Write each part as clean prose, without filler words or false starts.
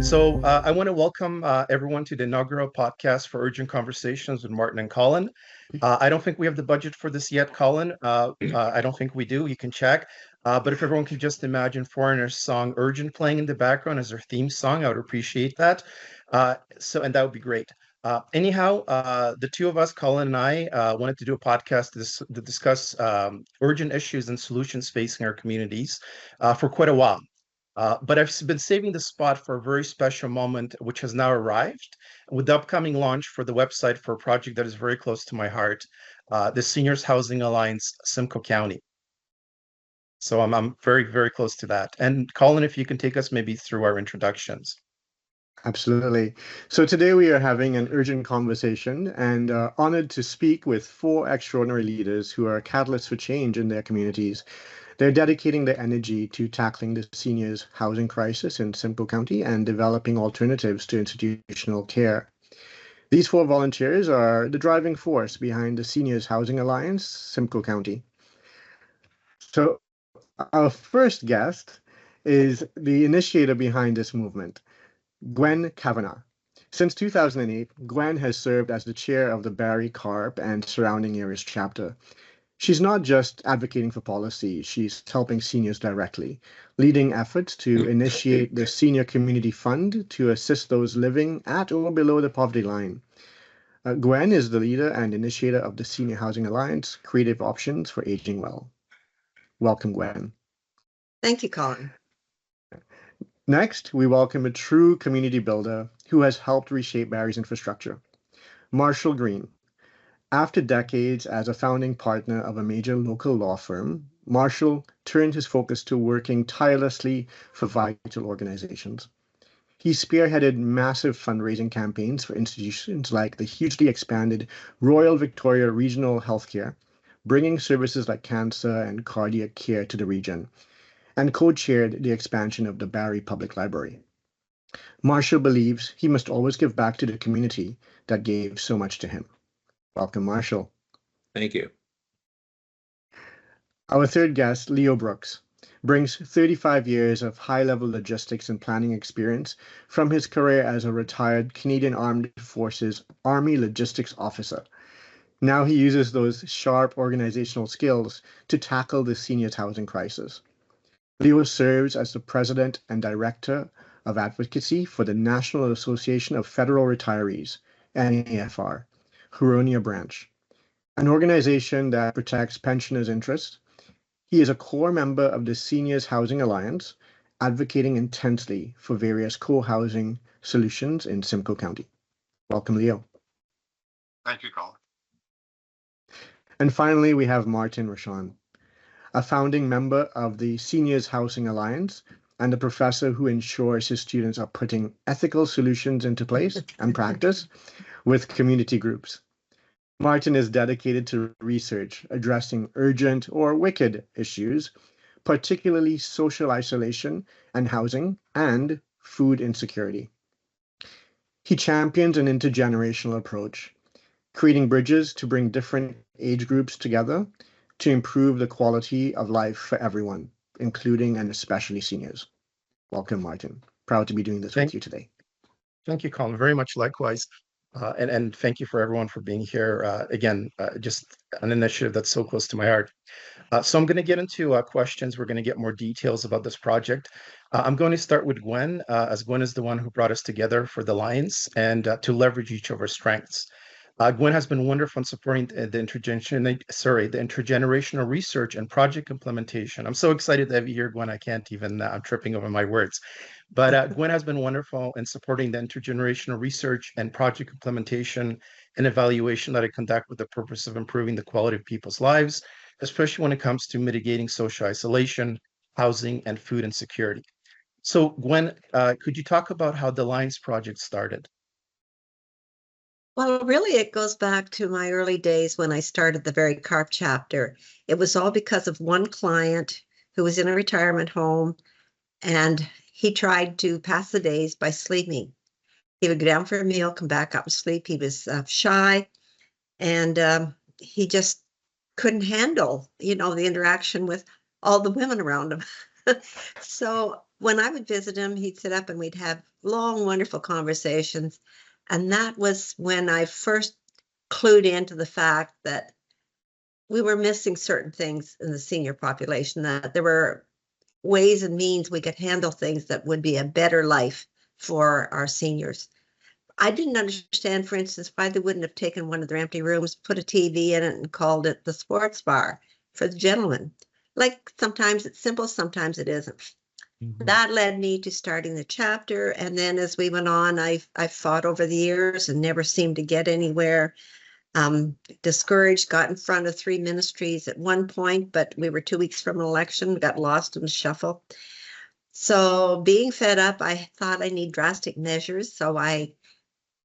So I want to welcome everyone to the inaugural podcast for Urgent Conversations with Martin and Colin. I don't think we have the budget for this yet, Colin. I don't think we do. You can check. But if everyone could just imagine Foreigner's song Urgent playing in the background as their theme song, I would appreciate that. And that would be great. The two of us, Colin and I, wanted to do a podcast to discuss urgent issues and solutions facing our communities for quite a while. But I've been saving the spot for a very special moment, which has now arrived with the upcoming launch for the website for a project that is very close to my heart, the Seniors Housing Alliance, Simcoe County. So I'm very, very close to that. And Colin, if you can take us maybe through our introductions. Absolutely. So today we are having an urgent conversation and honored to speak with four extraordinary leaders who are catalysts for change in their communities. They're dedicating their energy to tackling the seniors' housing crisis in Simcoe County and developing alternatives to institutional care. These four volunteers are the driving force behind the Seniors Housing Alliance, Simcoe County. So our first guest is the initiator behind this movement, Gwen Kavanagh. Since 2008, Gwen has served as the chair of the Barrie Carp and surrounding areas chapter. She's not just advocating for policy, she's helping seniors directly, leading efforts to initiate the Senior Community Fund to assist those living at or below the poverty line. Gwen is the leader and initiator of the Senior Housing Alliance, Creative Options for Aging Well. Welcome, Gwen. Thank you, Colin. Next, we welcome a true community builder who has helped reshape Barrie's infrastructure, Marshall Green. After decades as a founding partner of a major local law firm, Marshall turned his focus to working tirelessly for vital organizations. He spearheaded massive fundraising campaigns for institutions like the hugely expanded Royal Victoria Regional Healthcare, bringing services like cancer and cardiac care to the region, and co-chaired the expansion of the Barrie Public Library. Marshall believes he must always give back to the community that gave so much to him. Welcome, Marshall. Thank you. Our third guest, Leo Brooks, brings 35 years of high-level logistics and planning experience from his career as a retired Canadian Armed Forces Army Logistics Officer. Now he uses those sharp organizational skills to tackle the seniors' housing crisis. Leo serves as the President and Director of Advocacy for the National Association of Federal Retirees, NAFR, Huronia Branch, an organization that protects pensioners' interests. He is a core member of the Seniors Housing Alliance, advocating intensely for various co-housing solutions in Simcoe County. Welcome, Leo. Thank you, Colin. And finally, we have Martin Rochon, a founding member of the Seniors Housing Alliance and a professor who ensures his students are putting ethical solutions into place and practice with community groups. Martin is dedicated to research addressing urgent or wicked issues, particularly social isolation and housing and food insecurity. He champions an intergenerational approach, creating bridges to bring different age groups together to improve the quality of life for everyone, including and especially seniors. Welcome, Martin. Proud to be doing this with you today. Thank you, Colin. Very much likewise. And thank you for everyone for being here. Just an initiative that's so close to my heart. So I'm going to get into questions. We're going to get more details about this project. I'm going to start with Gwen, as Gwen is the one who brought us together for the Alliance and to leverage each of our strengths. Gwen has been wonderful in supporting the intergenerational research and project implementation. I'm so excited to have you here, Gwen. I can't even, I'm tripping over my words. But Gwen has been wonderful in supporting the intergenerational research and project implementation and evaluation that I conduct with the purpose of improving the quality of people's lives, especially when it comes to mitigating social isolation, housing, and food insecurity. So Gwen, could you talk about how the Alliance project started? Well, really, it goes back to my early days when I started the Barrie Carp chapter. It was all because of one client who was in a retirement home, and he tried to pass the days by sleeping. He would go down for a meal, come back up and sleep. He was shy, and he just couldn't handle, the interaction with all the women around him. So when I would visit him, he'd sit up and we'd have long, wonderful conversations. And that was when I first clued into the fact that we were missing certain things in the senior population, that there were ways and means we could handle things that would be a better life for our seniors. I didn't understand, for instance, why they wouldn't have taken one of their empty rooms, put a TV in it, and called it the sports bar for the gentlemen. Like sometimes it's simple, sometimes it isn't. Mhm. That led me to starting the chapter. And then as we went on, I fought over the years and never seemed to get anywhere. Discouraged, got in front of 3 ministries at one point, but we were 2 weeks from an election, got lost in the shuffle. So being fed up, I thought I need drastic measures. So I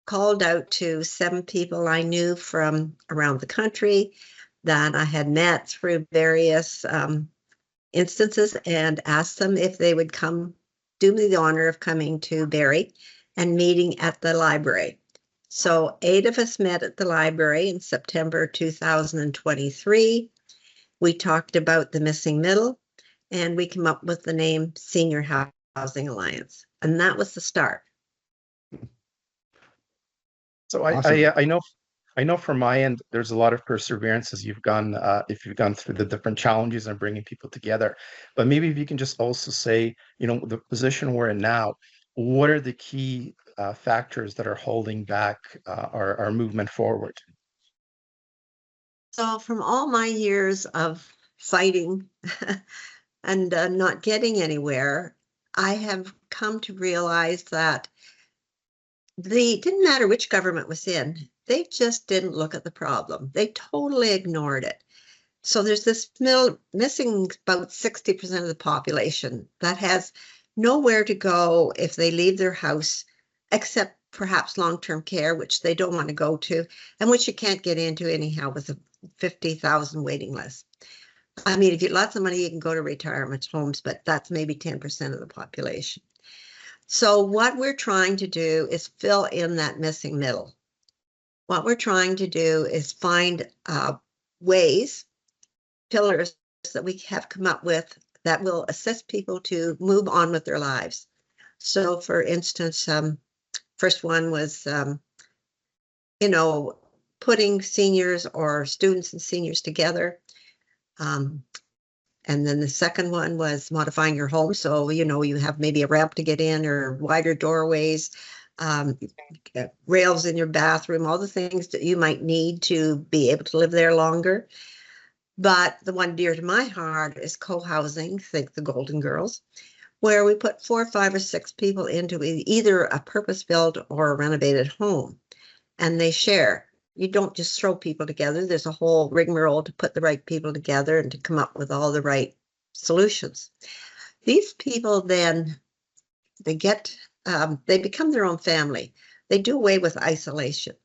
called out to 7 people I knew from around the country that I had met through various instances and asked them if they would come do me the honor of coming to Barrie and meeting at the library. So 8 of us met at the library in September 2023. We talked about the missing middle and we came up with the name Senior Housing Alliance. And that was the start. So Awesome. I know from my end, there's a lot of perseverance as you've gone if you've gone through the different challenges and bringing people together. But maybe if you can just also say, the position we're in now, what are the key factors that are holding back our movement forward? So from all my years of fighting and not getting anywhere, I have come to realize that didn't matter which government was in, they just didn't look at the problem. They totally ignored it. So there's this missing about 60% of the population that has nowhere to go if they leave their house, except perhaps long-term care, which they don't want to go to, and which you can't get into anyhow with a 50,000 waiting list. I mean, if you have lots of money, you can go to retirement homes, but that's maybe 10% of the population. So what we're trying to do is fill in that missing middle. What we're trying to do is find ways, pillars that we have come up with that will assist people to move on with their lives. So for instance, first one was, putting seniors or students and seniors together. And then the second one was modifying your home. So, you have maybe a ramp to get in or wider doorways, rails in your bathroom, all the things that you might need to be able to live there longer. But the one dear to my heart is co-housing, think the Golden Girls, where we put 4, 5, or 6 people into either a purpose-built or a renovated home, and they share. You don't just throw people together. There's a whole rigmarole to put the right people together and to come up with all the right solutions. These people then, they become their own family. They do away with isolation.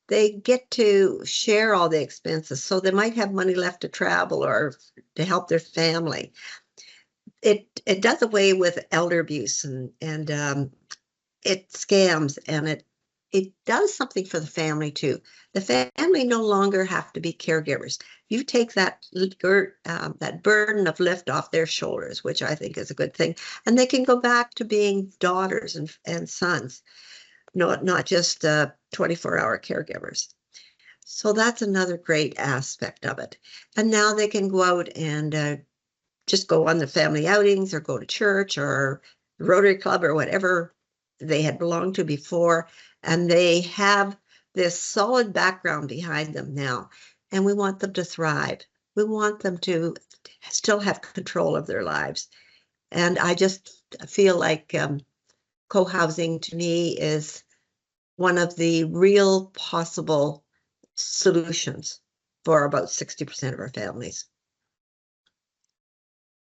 They get to share all the expenses. So they might have money left to travel or to help their family. It does away with elder abuse and it scams, and it does something for the family too. The family no longer have to be caregivers. You take that burden of lift off their shoulders, which I think is a good thing. And they can go back to being daughters and sons, not just 24-hour caregivers. So that's another great aspect of it. And now they can go out and just go on the family outings or go to church or Rotary Club or whatever they had belonged to before. And they have this solid background behind them now. And we want them to thrive. We want them to still have control of their lives. And I just feel like co-housing to me is one of the real possible solutions for about 60% of our families.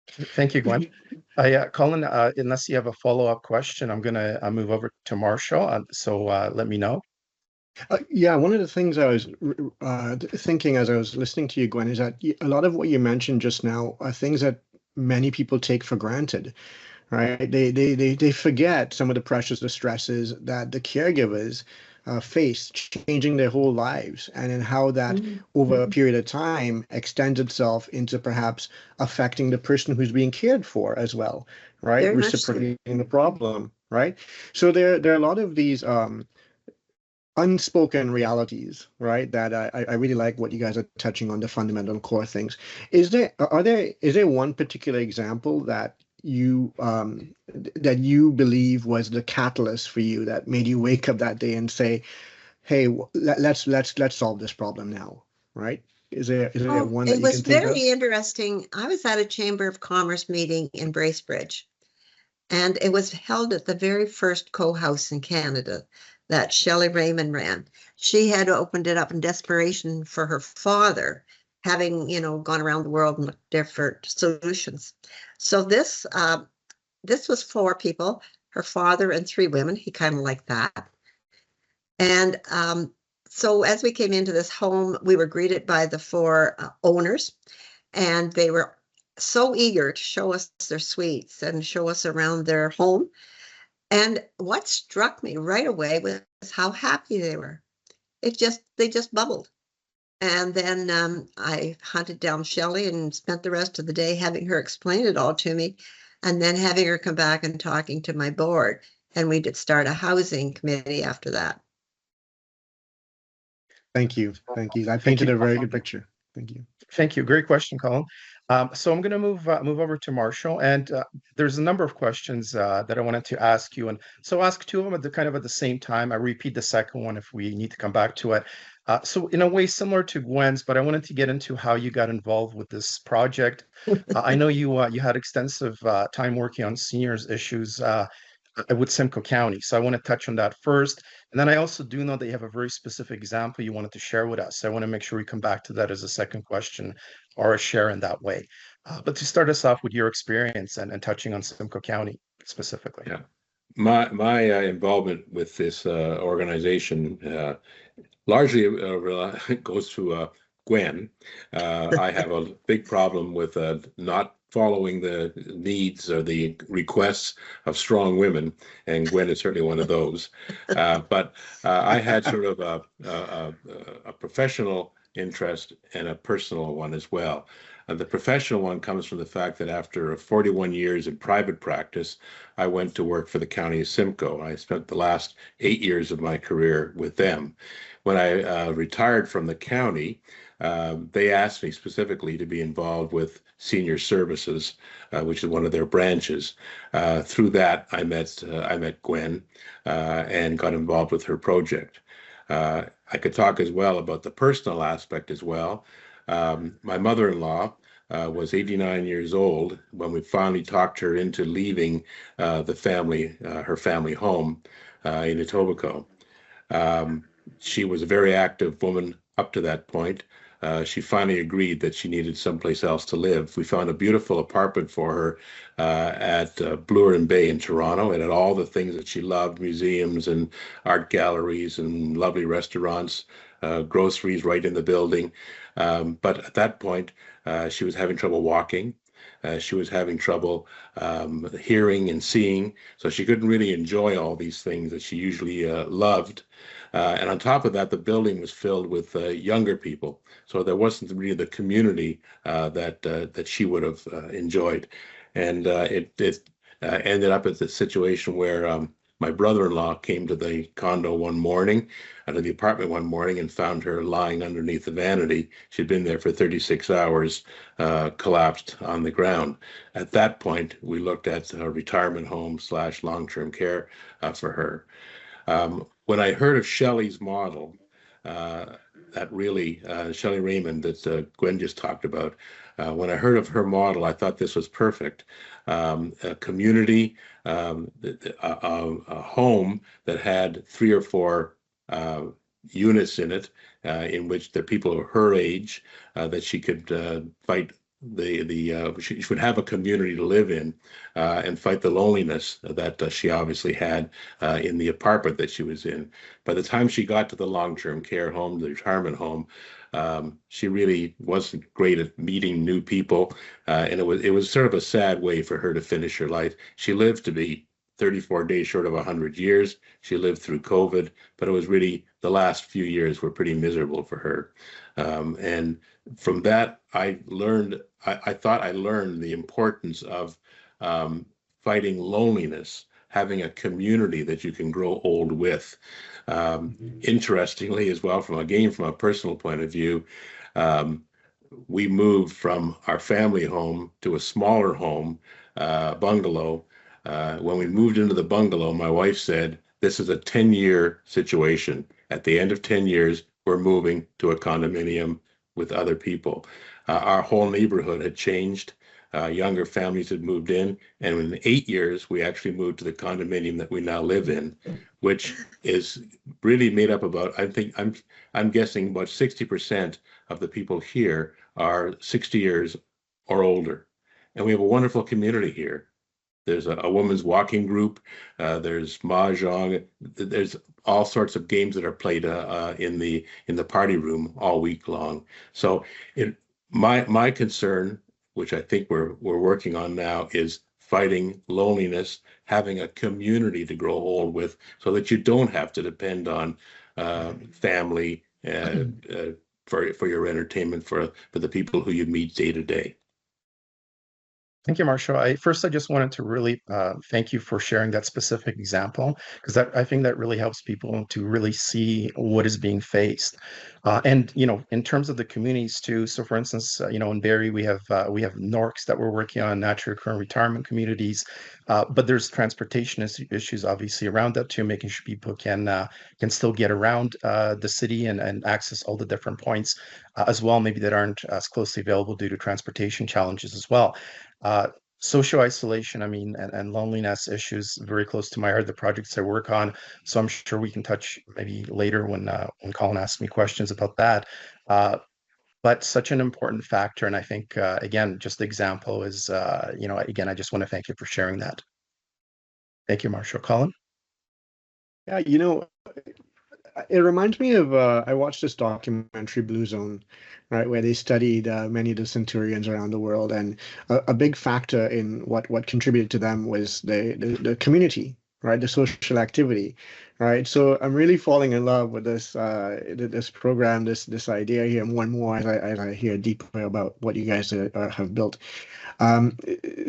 Thank you, Gwen. Colin, unless you have a follow-up question, I'm going to move over to Marshall. So let me know. Yeah, one of the things I was thinking as I was listening to you, Gwen, is that a lot of what you mentioned just now are things that many people take for granted, right? They forget some of the pressures, the stresses that the caregivers face, changing their whole lives, and then how that over a period of time extends itself into perhaps affecting the person who's being cared for as well, right? Very much so. Reciprocating the problem, right? So there are a lot of these unspoken realities, right? That I really like what you guys are touching on, the fundamental core things. Is there one particular example that you believe was the catalyst for you that made you wake up that day and say, "Hey, let's solve this problem now," right? Is there Oh, one that it you was can think of? very interesting. I was at a Chamber of Commerce meeting in Bracebridge, and it was held at the very first co-house in Canada that Shelley Raymond ran. She had opened it up in desperation for her father, having, gone around the world and looked at different solutions. So this was 4 people, her father and 3 women. He kind of liked that. And so as we came into this home, we were greeted by the 4 owners, and they were so eager to show us their suites and show us around their home. And what struck me right away was how happy they were. They just bubbled. And then I hunted down Shelley and spent the rest of the day having her explain it all to me, and then having her come back and talking to my board. And we did start a housing committee after that. Thank you. I Thank painted you. a very good picture. Thank you. Thank you. Great question, Colin. So I'm going to move over to Marshall, and there's a number of questions that I wanted to ask you, and so ask 2 of them at the same time. I repeat the second one if we need to come back to it. So in a way similar to Gwen's, but I wanted to get into how you got involved with this project. I know you had extensive time working on seniors issues with Simcoe County, so I want to touch on that first. And then I also do know that you have a very specific example you wanted to share with us. So I want to make sure we come back to that as a second question or a share in that way. But to start us off with your experience and touching on Simcoe County specifically. Yeah, my involvement with this organization largely goes to Gwen. I have a big problem with not following the needs or the requests of strong women, and Gwen is certainly one of those. But I had sort of a professional interest and a personal one as well. The professional one comes from the fact that after 41 years in private practice, I went to work for the county of Simcoe. I spent the last 8 years of my career with them. When I retired from the county, they asked me specifically to be involved with senior services, which is one of their branches. Through that, I met Gwen and got involved with her project. I could talk as well about the personal aspect as well. My mother-in-law was 89 years old when we finally talked her into leaving her family home in Etobicoke. She was a very active woman up to that point. She finally agreed that she needed someplace else to live. We found a beautiful apartment for her at Bloor Bay in Toronto. It had all the things that she loved, museums and art galleries and lovely restaurants, groceries right in the building. But at that point, she was having trouble walking. She was having trouble hearing and seeing, so she couldn't really enjoy all these things that she usually loved. And on top of that, the building was filled with younger people, so there wasn't really the community that she would have enjoyed. And it ended up at the situation where my brother-in-law came to the condo one morning, to the apartment one morning, and found her lying underneath the vanity. She'd been there for 36 hours, collapsed on the ground. At that point, we looked at a retirement home / long-term care for her. When I heard of Shelley's model, that really, Shelley Raymond that Gwen just talked about, when I heard of her model, I thought this was perfect. A community, a home that had 3 or 4 units in it, in which the people of her age, that she could fight she would have a community to live in and fight the loneliness that she obviously had in the apartment that she was in. By the time she got to the long-term care home, the retirement home, she really wasn't great at meeting new people, and it was sort of a sad way for her to finish her life. She lived to be 34 days short of 100 years. She lived through COVID, but it was really the last few years were pretty miserable for her. And from that, I thought I learned the importance of fighting loneliness, having a community that you can grow old with. Interestingly, as well, from a personal point of view, we moved from our family home to a smaller home, bungalow. When we moved into the bungalow, my wife said, "This is a 10-year situation. At the end of 10 years, we're moving to a condominium with other people." Our whole neighborhood had changed. Younger families had moved in, and in 8 years, we actually moved to the condominium that we now live in, which is really made up about, I'm guessing about 60% of the people here are 60 years or older. And we have a wonderful community here. There's a women's walking group. There's mahjong. There's all sorts of games that are played in the party room all week long. So my concern, which I think we're working on now, is fighting loneliness, having a community to grow old with, so that you don't have to depend on family for your entertainment, for the people who you meet day to day. Thank you, Marshall. I just wanted to really thank you for sharing that specific example, because I think that really helps people to really see what is being faced. And in terms of the communities too. So, for instance, in Barrie we have NORCs that we're working on, natural recurring retirement communities, but there's transportation issues obviously around that too, making sure people can still get around the city and access all the different points as well, maybe that aren't as closely available due to transportation challenges as well. Social isolation, and loneliness issues very close to my heart, the projects I work on. So I'm sure we can touch maybe later when Colin asks me questions about that. But such an important factor. And I think, again, just the example is, again, I just want to thank you for sharing that. Thank you, Marshall. Colin? Yeah, it reminds me of I watched this documentary, Blue Zone, right, where they studied many of the centurions around the world, and a big factor in what contributed to them was the community, right, the social activity, right. So I'm really falling in love with this program, this idea here more and more as I hear deeper about what you guys have built.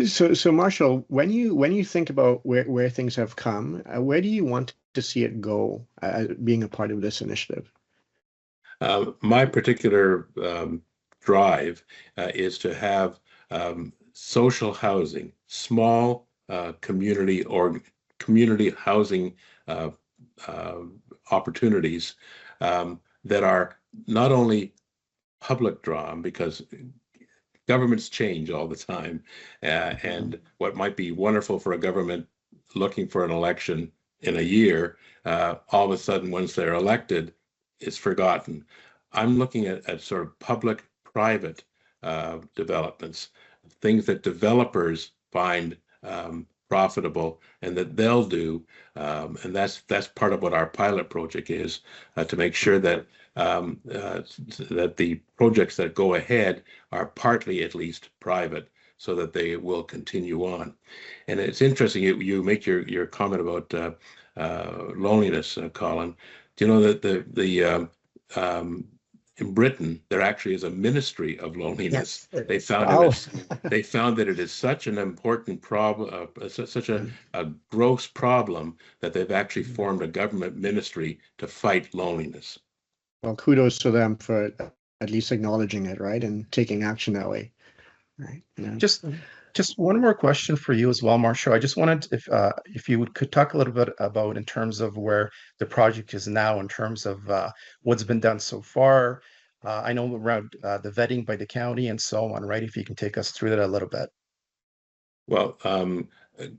So Marshall, when you think about where things have come, where do you want to see it go, being a part of this initiative? My particular drive is to have social housing, small community housing opportunities that are not only public drawn, because governments change all the time, and what might be wonderful for a government looking for an election in a year, all of a sudden, once they're elected, is forgotten. I'm looking at sort of public-private developments, things that developers find profitable and that they'll do, and that's part of what our pilot project is, to make sure that that the projects that go ahead are partly at least private, so that they will continue on. And it's interesting, you make your comment about loneliness, Colin. Do you know that in Britain there actually is a ministry of loneliness? Yes. They found that it is such an important problem, such a gross problem, that they've actually formed a government ministry to fight loneliness. Well, kudos to them for at least acknowledging it, right, and taking action that way, right? Just one more question for you as well, Marshall. I just wanted, if you could talk a little bit about, in terms of where the project is now, in terms of what's been done so far. I know around the vetting by the county and so on, right? If you can take us through that a little bit. Well,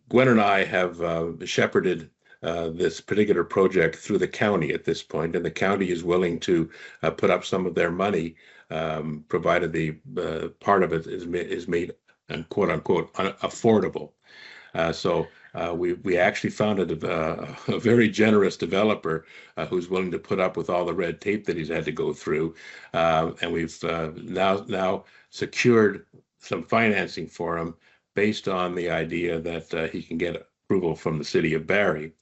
Gwen and I have shepherded this particular project through the county at this point, and the county is willing to put up some of their money, provided the part of it is made, quote unquote, affordable. So we actually found a very generous developer who's willing to put up with all the red tape that he's had to go through, and we've now secured some financing for him, based on the idea that he can get approval from the city of Barrie.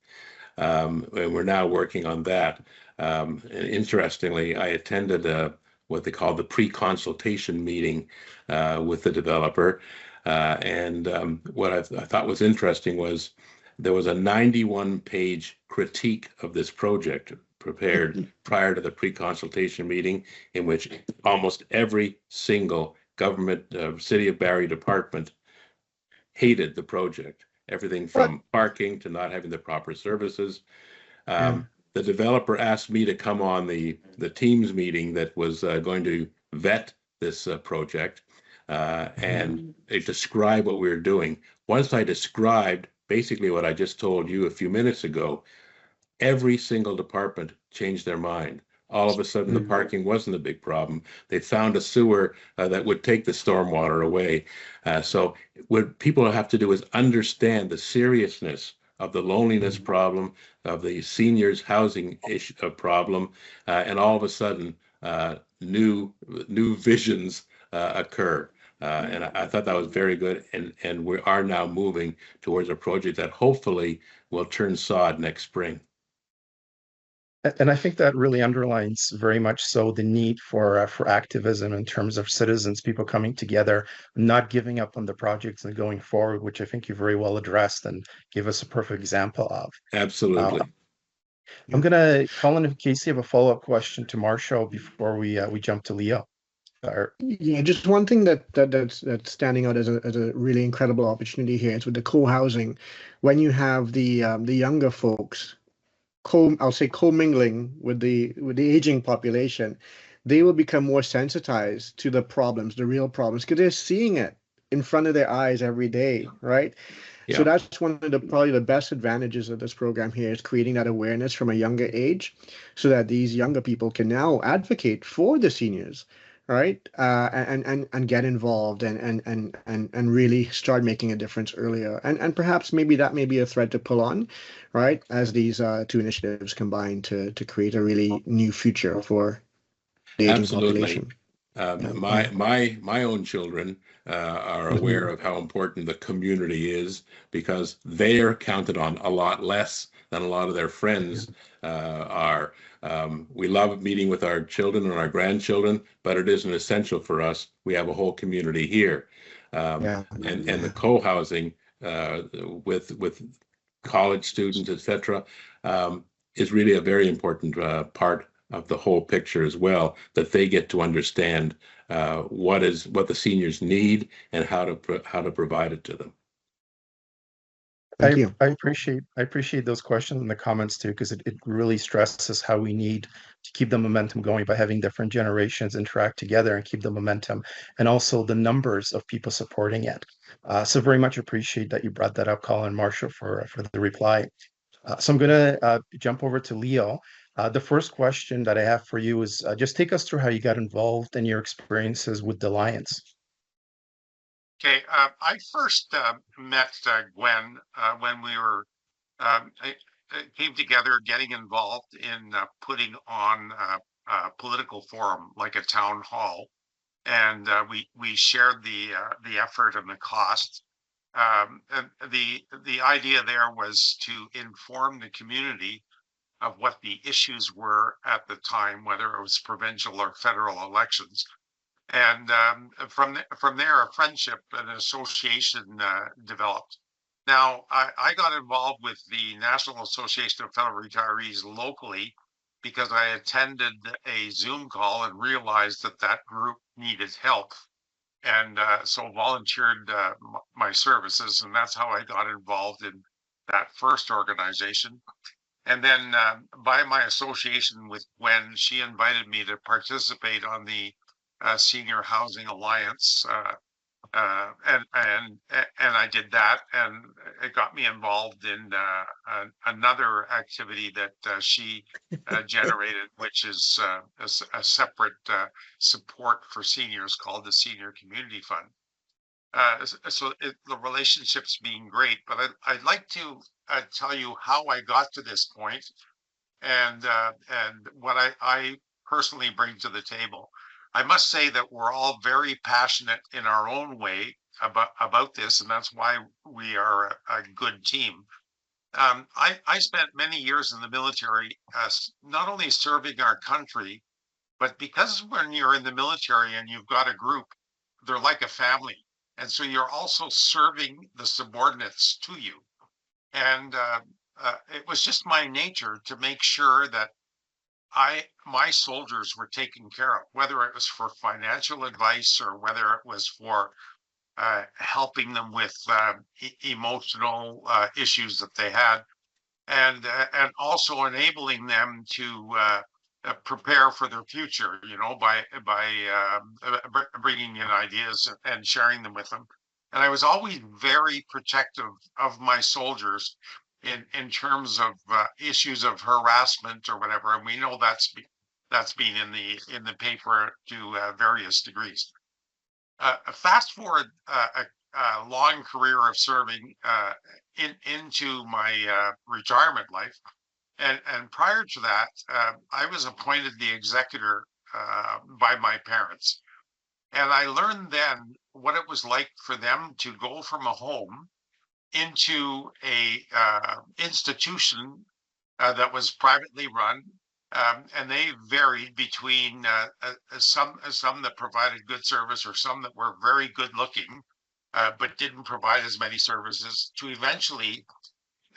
And we're now working on that. And interestingly, I attended what they call the pre-consultation meeting with the developer. What I thought was interesting was there was a 91-page critique of this project prepared prior to the pre-consultation meeting, in which almost every single government City of Barrie department hated the project. Everything from parking to not having the proper services. The developer asked me to come on the Teams meeting that was going to vet this project and describe what we were doing. Once I described basically what I just told you a few minutes ago, every single department changed their mind. All of a sudden, the parking wasn't a big problem. They found a sewer that would take the stormwater away. So what people have to do is understand the seriousness of the loneliness problem, of the seniors housing issue problem, and all of a sudden, new visions occur. And I thought that was very good. And we are now moving towards a project that hopefully will turn sod next spring. And I think that really underlines very much so the need for activism in terms of citizens, people coming together, not giving up on the projects and going forward, which I think you very well addressed and gave us a perfect example of. Absolutely. I'm gonna, Colin and Casey, have a follow-up question to Marshall before we jump to Leo. Yeah, just one thing that's standing out as a really incredible opportunity here is with the co-housing, when you have the younger folks I'll say commingling with the aging population, they will become more sensitized to the problems, the real problems, because they're seeing it in front of their eyes every day, right? So that's one of the probably the best advantages of this program here is creating that awareness from a younger age, so that these younger people can now advocate for the seniors, right? And get involved and really start making a difference earlier. And perhaps maybe that may be a thread to pull on, right? As these two initiatives combine to create a really new future for the aging population. My own children are aware of how important the community is, because they are counted on a lot less than a lot of their friends are. We love meeting with our children and our grandchildren, but it isn't essential for us. We have a whole community here. And the co-housing with college students, etc., is really a very important part of the whole picture as well, that they get to understand what the seniors need and how to provide it to them. Thank you. I appreciate those questions and the comments too, because it really stresses how we need to keep the momentum going by having different generations interact together and keep the momentum, and also the numbers of people supporting it. So very much appreciate that you brought that up, Colin, Marshall, for the reply. So I'm going to jump over to Leo. The first question that I have for you is just take us through how you got involved and your experiences with the Alliance. Okay, I first met Gwen when we were came together, getting involved in putting on a political forum like a town hall, and we shared the effort and the cost. And the idea there was to inform the community of what the issues were at the time, whether it was provincial or federal elections. And from there, a friendship and association developed. Now, I got involved with the National Association of Federal Retirees locally because I attended a Zoom call and realized that group needed help. And so volunteered my services, and that's how I got involved in that first organization. And then by my association with Gwen, she invited me to participate on the Senior Housing Alliance, and I did that, and it got me involved in another activity that she generated, which is a separate support for seniors called the Senior Community Fund. So the relationship's being great, but I'd like to tell you how I got to this point, and what I personally bring to the table. I must say that we're all very passionate in our own way about this, and that's why we are a good team. I spent many years in the military, not only serving our country, but because when you're in the military and you've got a group, they're like a family. And so you're also serving the subordinates to you. And it was just my nature to make sure that my soldiers were taken care of, whether it was for financial advice or whether it was for helping them with emotional issues that they had, and also enabling them to prepare for their future, by bringing in ideas and sharing them with them. And I was always very protective of my soldiers in terms of issues of harassment or whatever. And we know that's been in the paper to various degrees. Fast forward a long career of serving into my retirement life. And prior to that, I was appointed the executor by my parents. And I learned then what it was like for them to go from a home into a institution that was privately run. And they varied between some that provided good service or some that were very good looking, but didn't provide as many services, to eventually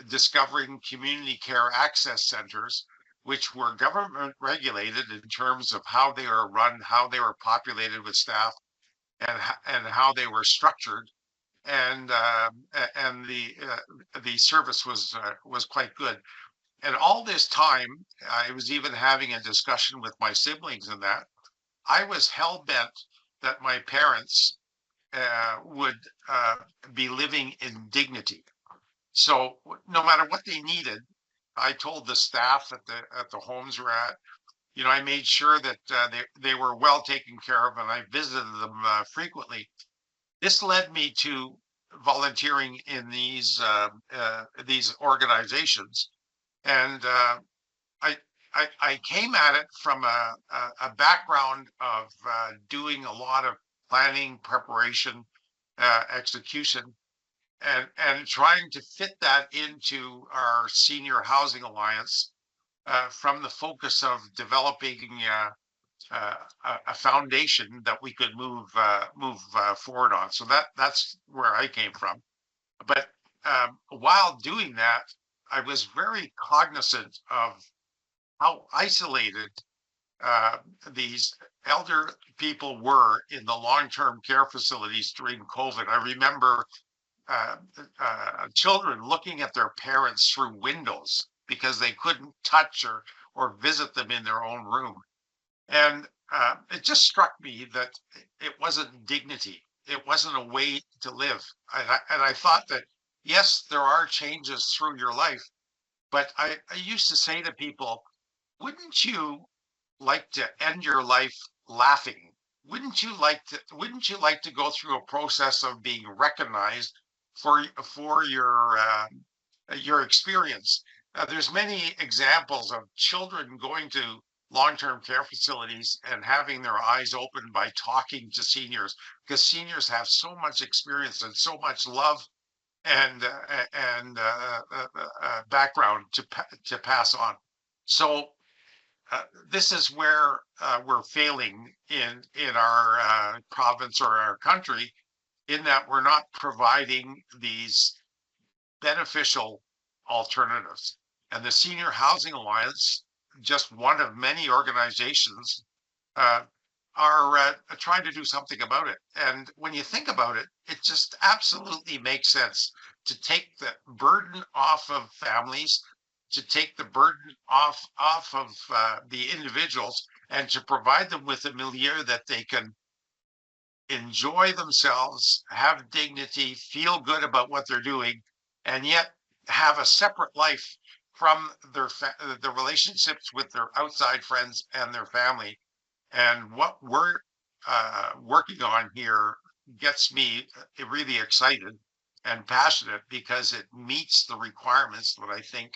discovering community care access centers, which were government regulated in terms of how they are run, how they were populated with staff, and how they were structured. And the service was quite good. And all this time, I was even having a discussion with my siblings in that I was hell bent that my parents would be living in dignity. So no matter what they needed, I told the staff at the homes we're at, I made sure that they were well taken care of, and I visited them frequently. This led me to volunteering in these organizations, and I came at it from a background of doing a lot of planning, preparation, execution, and trying to fit that into our Senior Housing Alliance from the focus of developing a foundation that we could move forward on. So that's where I came from. But while doing that, I was very cognizant of how isolated these elder people were in the long-term care facilities during COVID. I remember children looking at their parents through windows because they couldn't touch or visit them in their own room. And it just struck me that it wasn't dignity. It wasn't a way to live. And I thought that, yes, there are changes through your life, but I used to say to people, wouldn't you like to end your life laughing? Wouldn't you like to go through a process of being recognized for your experience? There's many examples of children going to long-term care facilities and having their eyes opened by talking to seniors, because seniors have so much experience and so much love and background to pass on. So this is where we're failing in our province or our country, in that we're not providing these beneficial alternatives. And the Senior Housing Alliance, just one of many organizations, are trying to do something about it. And when you think about it, it just absolutely makes sense to take the burden off of families, to take the burden off of the individuals, and to provide them with a milieu that they can enjoy themselves, have dignity, feel good about what they're doing, and yet have a separate life from the relationships with their outside friends and their family. And what we're working on here gets me really excited and passionate, because it meets the requirements that I think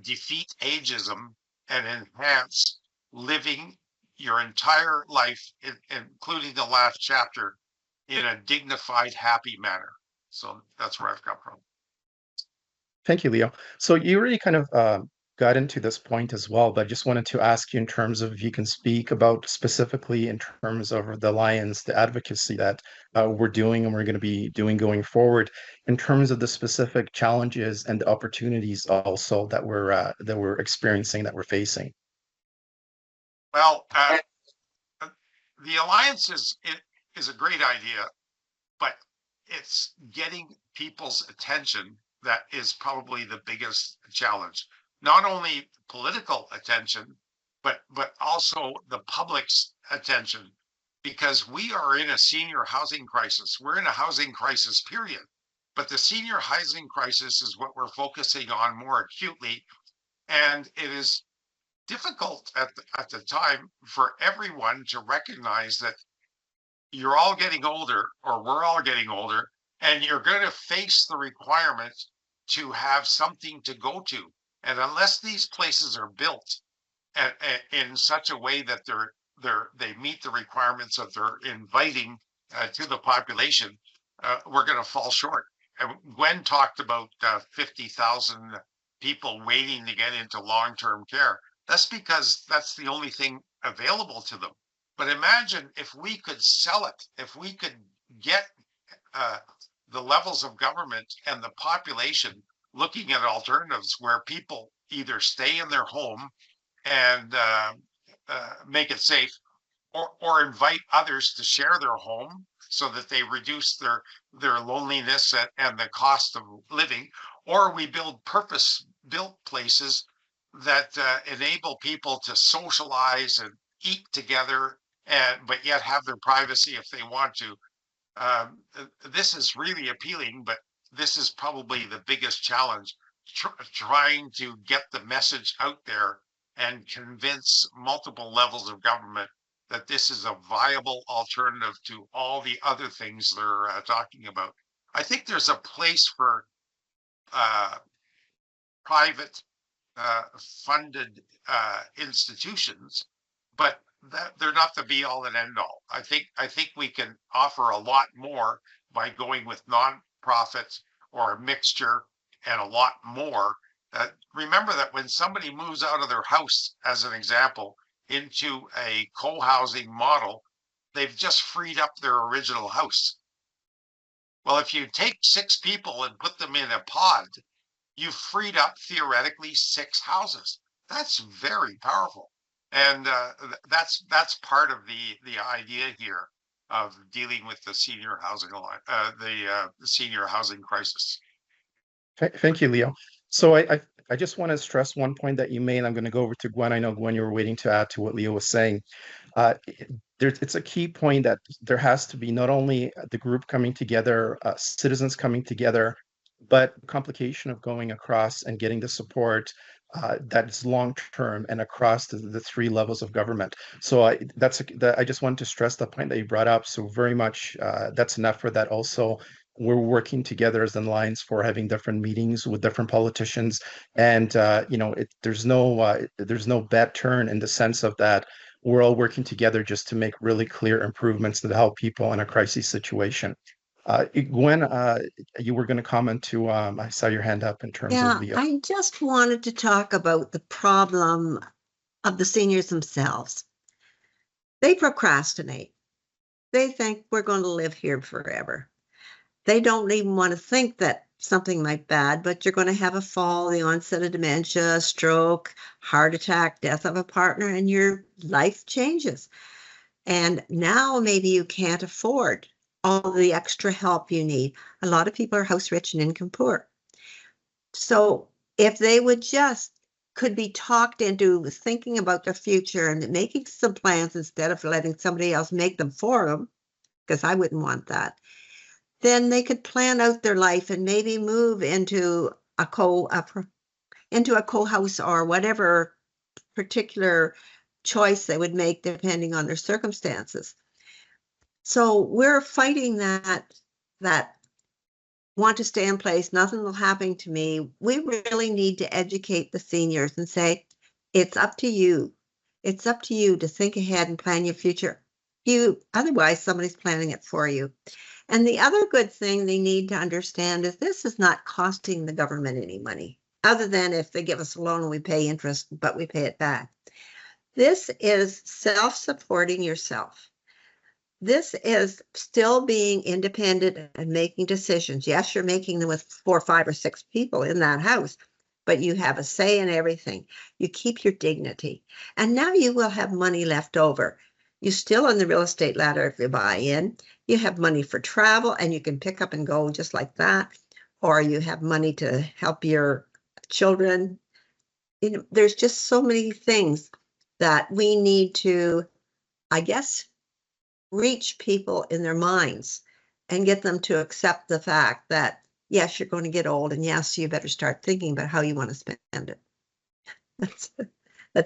defeat ageism and enhance living your entire life, including the last chapter, in a dignified, happy manner. So that's where I've come from. Thank you, Leo. So you already kind of got into this point as well, but I just wanted to ask you in terms of if you can speak about specifically in terms of the Alliance, the advocacy that we're doing and we're going to be doing going forward, in terms of the specific challenges and the opportunities also that we're experiencing, that we're facing. Well, the Alliance is a great idea, but it's getting people's attention that is probably the biggest challenge. Not only political attention, but also the public's attention, because we are in a senior housing crisis. We're in a housing crisis, period. But the senior housing crisis is what we're focusing on more acutely, and it is difficult at the time for everyone to recognize that you're all getting older, or we're all getting older, and you're going to face the requirement to have something to go to. And unless these places are built in such a way that they meet the requirements that they're inviting to the population, we're going to fall short. And Gwen talked about 50,000 people waiting to get into long-term care. That's because that's the only thing available to them. But imagine if we could sell it, if we could get the levels of government and the population looking at alternatives where people either stay in their home and make it safe, or invite others to share their home so that they reduce their loneliness and the cost of living, or we build purpose-built places that enable people to socialize and eat together, but yet have their privacy if they want to. This is really appealing, but this is probably the biggest challenge, trying to get the message out there and convince multiple levels of government that this is a viable alternative to all the other things they're talking about. I think there's a place for private funded institutions, but they're not the be all and end all. I think we can offer a lot more by going with nonprofits or a mixture, and a lot more. Remember that when somebody moves out of their house, as an example, into a co-housing model, they've just freed up their original house. Well, if you take 6 people and put them in a pod, you've freed up theoretically 6 houses. That's very powerful. And that's part of the idea here of dealing with the senior housing the senior housing crisis. Thank you, Leo. So I just want to stress one point that you made. I'm going to go over to Gwen. I know, Gwen, you were waiting to add to what Leo was saying. It's a key point that there has to be not only the group coming together, citizens coming together, but complication of going across and getting the support that's long term and across the 3 levels of government. So I just wanted to stress the point that you brought up. So very much that's enough for that. Also, we're working together as an alliance for having different meetings with different politicians, and there's no bad turn in the sense of that we're all working together just to make really clear improvements that help people in a crisis situation. Gwen, you were going to comment too. I saw your hand up in terms of the. I just wanted to talk about the problem of the seniors themselves. They procrastinate. They think we're going to live here forever. They don't even want to think that something might bad, but you're going to have a fall, the onset of dementia, stroke, heart attack, death of a partner, and your life changes. And now maybe you can't afford all the extra help you need. A lot of people are house rich and income poor. So if they could be talked into thinking about their future and making some plans instead of letting somebody else make them for them, because I wouldn't want that, then they could plan out their life and maybe move into a co-house or whatever particular choice they would make depending on their circumstances. So we're fighting that want to stay in place, nothing will happen to me. We really need to educate the seniors and say, it's up to you. It's up to you to think ahead and plan your future. Otherwise somebody's planning it for you. And the other good thing they need to understand is this is not costing the government any money, other than if they give us a loan and we pay interest, but we pay it back. This is self-supporting yourself. This is still being independent and making decisions. Yes, you're making them with 4, 5, or 6 people in that house, but you have a say in everything. You keep your dignity. And now you will have money left over. You still on the real estate ladder if you buy in. You have money for travel and you can pick up and go just like that. Or you have money to help your children. You know, there's just so many things that we need to, I guess, reach people in their minds and get them to accept the fact that, yes, you're going to get old, and yes, you better start thinking about how you want to spend it. That's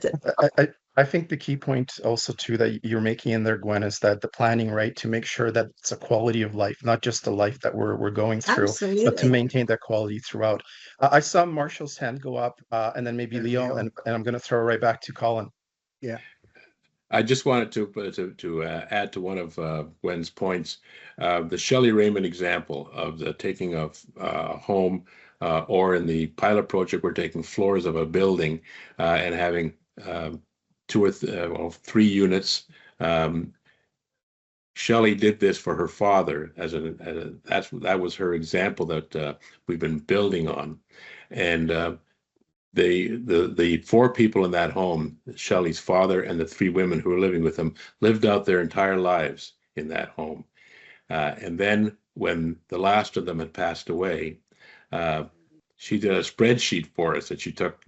it. I think the key point also too that you're making in there, Gwen, is that the planning, right, to make sure that it's a quality of life, not just the life that we're going through, but to Absolutely. maintain that quality throughout. I saw Marshall's hand go up, and then maybe Leo, and I'm going to throw it right back to Colin. Yeah. I just wanted to add to one of Gwen's points, the Shelley Raymond example of the taking of home, or in the pilot project, we're taking floors of a building and having 2 or 3 units. Shelley did this for her father that was her example that we've been building on, and the 4 people in that home, Shelley's father and the 3 women who were living with him, lived out their entire lives in that home. And then when the last of them had passed away, she did a spreadsheet for us that she took,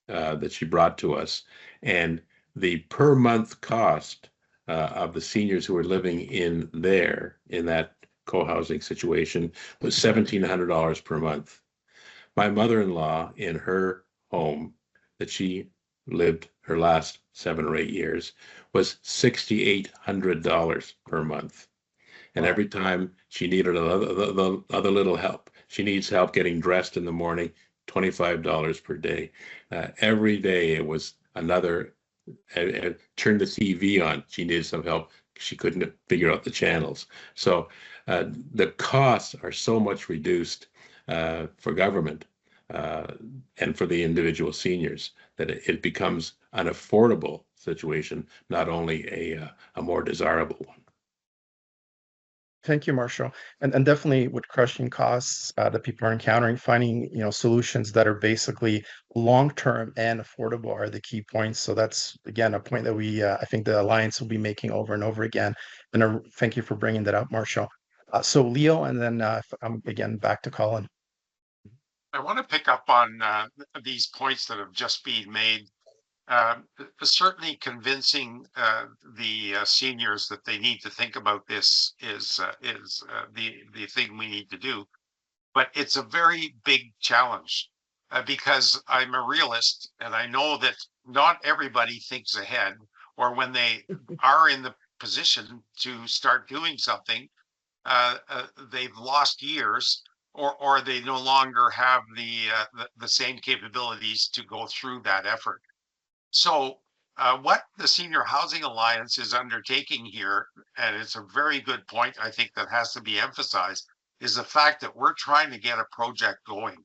that she brought to us. And the per month cost of the seniors who were living in that co-housing situation was $1,700 per month. My mother-in-law, in her home that she lived her last 7 or 8 years, was $6,800 per month. And Wow. every time she needed other little help, she needs help getting dressed in the morning, $25 per day. Every day it was another, turn the TV on. She needed some help. She couldn't figure out the channels. So the costs are so much reduced for government and for the individual seniors that it becomes an affordable situation, not only a more desirable one. Thank you, Marshall. And definitely with crushing costs that people are encountering, finding, solutions that are basically long-term and affordable are the key points. So that's, again, a point that I think the Alliance will be making over and over again. And thank you for bringing that up, Marshall. So Leo, and then I'm again back to Colin. I want to pick up on these points that have just been made. Certainly convincing the seniors that they need to think about this is the thing we need to do. But it's a very big challenge because I'm a realist and I know that not everybody thinks ahead, or when they are in the position to start doing something, they've lost years, or they no longer have the same capabilities to go through that effort. So what the Senior Housing Alliance is undertaking here, and it's a very good point, I think, that has to be emphasized, is the fact that we're trying to get a project going.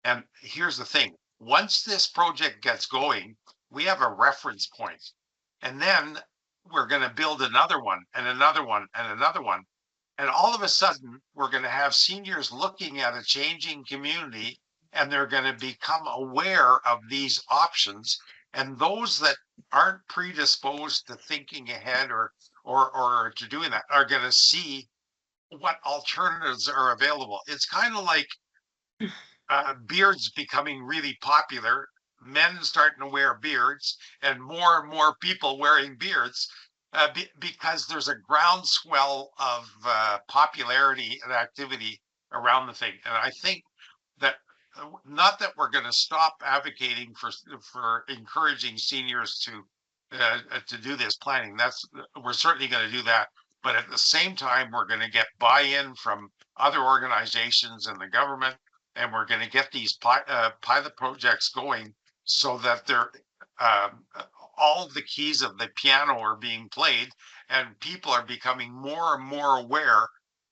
And here's the thing, once this project gets going, we have a reference point. And then we're going to build another one and another one and another one. And all of a sudden, we're going to have seniors looking at a changing community, and they're going to become aware of these options. And those that aren't predisposed to thinking ahead or to doing that are going to see what alternatives are available. It's kind of like beards becoming really popular, men starting to wear beards, and more people wearing beards because there's a groundswell of popularity and activity around the thing. And I think that not that we're going to stop advocating for encouraging seniors to do this planning. We're certainly going to do that. But at the same time, we're going to get buy-in from other organizations and the government, and we're going to get these pilot projects going so that they're all of the keys of the piano are being played, and people are becoming more and more aware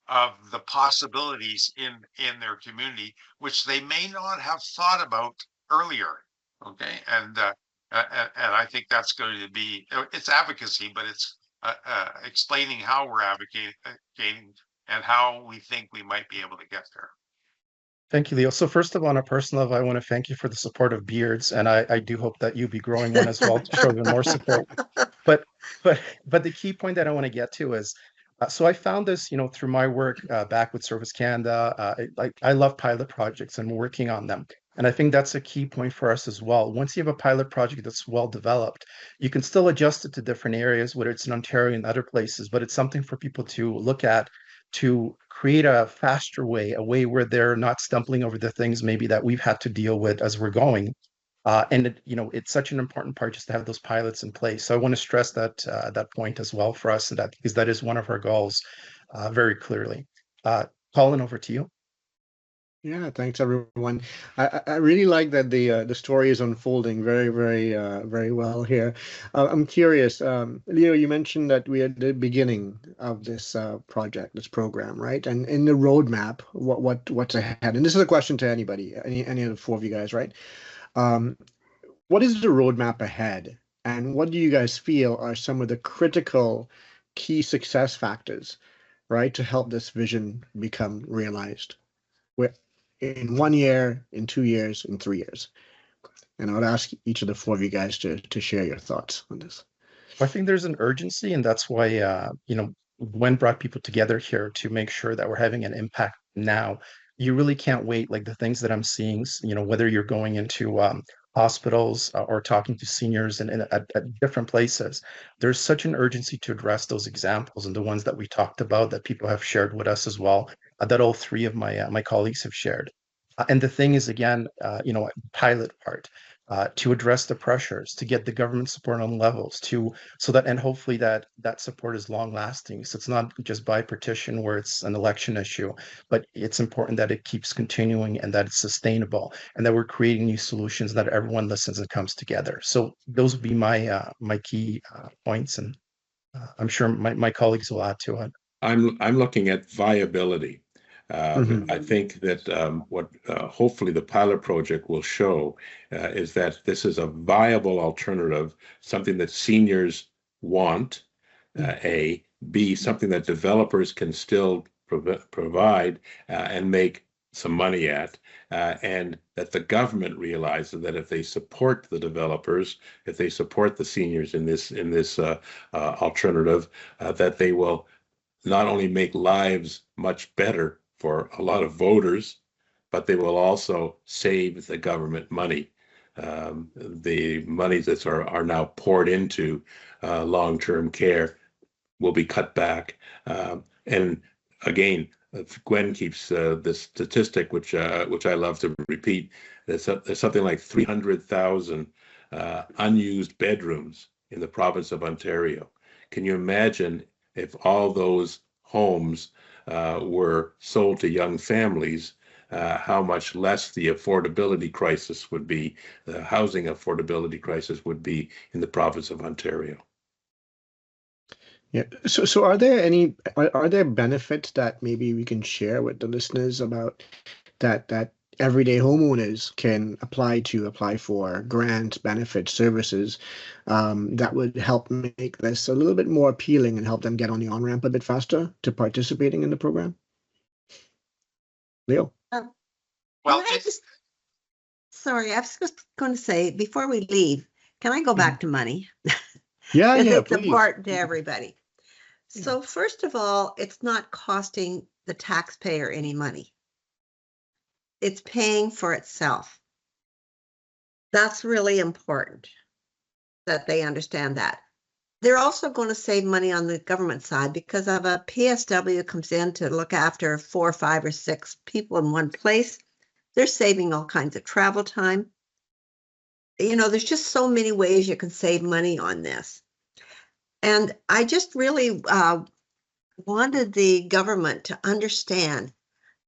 of the possibilities in their community, which they may not have thought about earlier. Okay, and I think that's going to be, it's advocacy, but it's explaining how we're advocating and how we think we might be able to get there. Thank you, Leo. So first of all, on a personal level, I want to thank you for the support of beards, and I do hope that you be growing one as well to show even more support. But but the key point that I want to get to is, so I found this, through my work back with Service Canada. I love pilot projects and working on them, and I think that's a key point for us as well. Once you have a pilot project that's well developed, you can still adjust it to different areas, whether it's in Ontario and other places. But it's something for people to look at to create a faster way, a way where they're not stumbling over the things maybe that we've had to deal with as we're going. It's such an important part just to have those pilots in place. So I want to stress that point as well for us, and that because that is one of our goals, very clearly. Colin, over to you. Yeah, thanks everyone. I really like that the story is unfolding very well here. I'm curious, Leo, you mentioned that we're at the beginning of this project, this program, right? And in the roadmap, what's ahead? And this is a question to anybody, any of the four of you guys, right? What is the roadmap ahead? And what do you guys feel are some of the critical key success factors, right, to help this vision become realized? In 1 year, in 2 years, in 3 years. And I would ask each of the four of you guys to share your thoughts on this. I think there's an urgency, and that's why Gwen brought people together here to make sure that we're having an impact now. You really can't wait. Like the things that I'm seeing, whether you're going into hospitals or talking to seniors and at different places, there's such an urgency to address those examples and the ones that we talked about that people have shared with us as well, that all three of my colleagues have shared. And the thing is, again, pilot part. To address the pressures, to get the government support on levels, and hopefully that support is long lasting. So it's not just by partition where it's an election issue, but it's important that it keeps continuing and that it's sustainable and that we're creating new solutions, that everyone listens and comes together. So those would be my key points, and I'm sure my colleagues will add to it. I'm looking at viability. I think that what hopefully the pilot project will show is that this is a viable alternative, something that seniors want, A, B, something that developers can still provide and make some money at, and that the government realizes that if they support the developers, if they support the seniors in this alternative, that they will not only make lives much better for a lot of voters, but they will also save the government money. The monies that are now poured into long-term care will be cut back. And again, Gwen keeps this statistic, which I love to repeat. There's something like 300,000 unused bedrooms in the province of Ontario. Can you imagine if all those homes were sold to young families, how much less the affordability crisis would be, the housing affordability crisis would be in the province of Ontario. Yeah. So are there benefits that maybe we can share with the listeners about that everyday homeowners can apply for grants, benefits, services that would help make this a little bit more appealing and help them get on the on-ramp a bit faster to participating in the program? Leo? Well, sorry, I was just going to say, before we leave, can I go back to money? Yeah, it's please. important to everybody. So first of all, it's not costing the taxpayer any money. It's paying for itself. That's really important that they understand that. They're also going to save money on the government side because of a PSW comes in to look after 4, 5, or 6 people in one place. They're saving all kinds of travel time. There's just so many ways you can save money on this. And I just really wanted the government to understand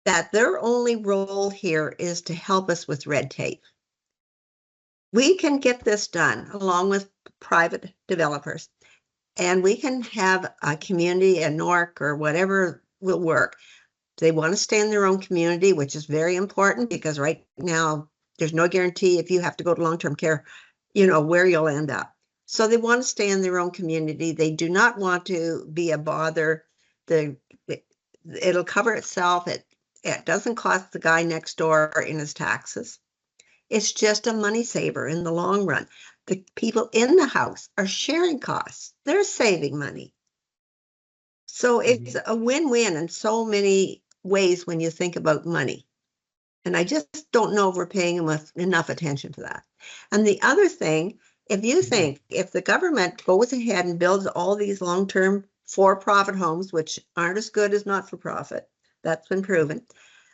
that their only role here is to help us with red tape. We can get this done along with private developers, and we can have a community, a NORC or whatever will work. They want to stay in their own community, which is very important because right now there's no guarantee if you have to go to long-term care, where you'll end up. So they want to stay in their own community. They do not want to be a bother. It'll cover itself. It doesn't cost the guy next door in his taxes. It's just a money saver in the long run. The people in the house are sharing costs. They're saving money. So it's a win-win in so many ways when you think about money. And I just don't know if we're paying enough attention to that. And the other thing, if you think if the government goes ahead and builds all these long-term for-profit homes, which aren't as good as not-for-profit, that's been proven.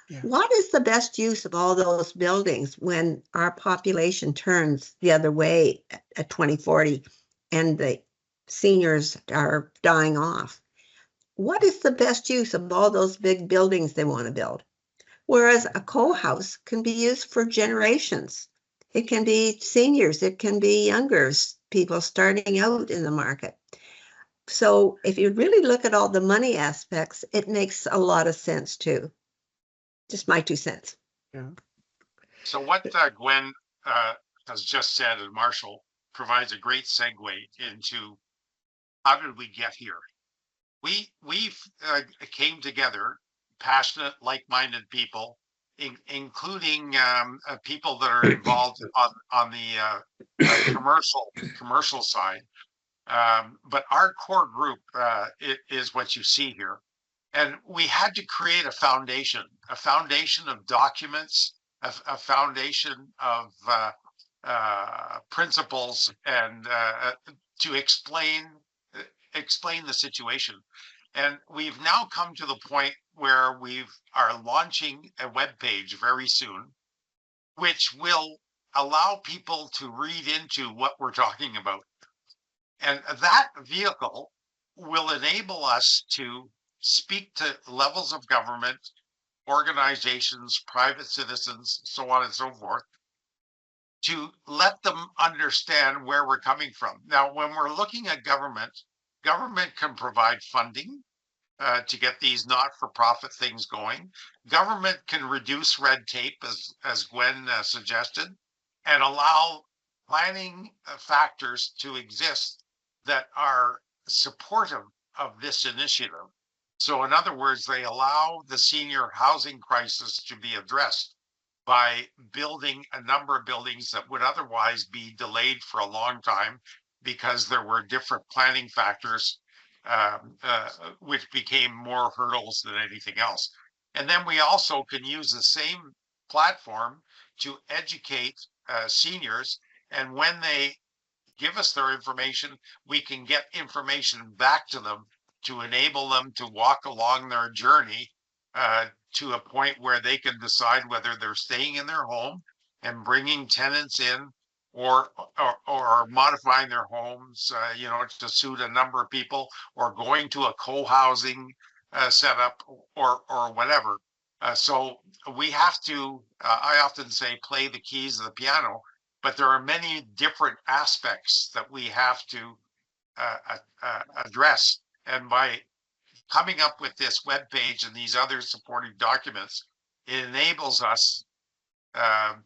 Yeah. What is the best use of all those buildings when our population turns the other way at 2040 and the seniors are dying off? What is the best use of all those big buildings they want to build? Whereas a co-house can be used for generations. It can be seniors, it can be younger people starting out in the market. So if you really look at all the money aspects, it makes a lot of sense too. Just my 2 cents. Yeah. So what Gwen has just said, and Marshall, provides a great segue into how did we get here? We came together, passionate, like-minded people, including people that are involved on the commercial side. But our core group is what you see here. And we had to create a foundation of documents, a foundation of principles, and to explain the situation. And we've now come to the point where we are launching a web page very soon, which will allow people to read into what we're talking about. And that vehicle will enable us to speak to levels of government, organizations, private citizens, so on and so forth, to let them understand where we're coming from. Now, when we're looking at government can provide funding to get these not-for-profit things going. Government can reduce red tape, as Gwen suggested, and allow planning factors to exist that are supportive of this initiative. So in other words, they allow the senior housing crisis to be addressed by building a number of buildings that would otherwise be delayed for a long time because there were different planning factors which became more hurdles than anything else. And then we also can use the same platform to educate seniors, and when they give us their information, we can get information back to them to enable them to walk along their journey to a point where they can decide whether they're staying in their home and bringing tenants in, or modifying their homes, to suit a number of people, or going to a co-housing setup, or whatever. So we have to, I often say, play the keys of the piano, but there are many different aspects that we have to address. And by coming up with this webpage and these other supporting documents, it enables us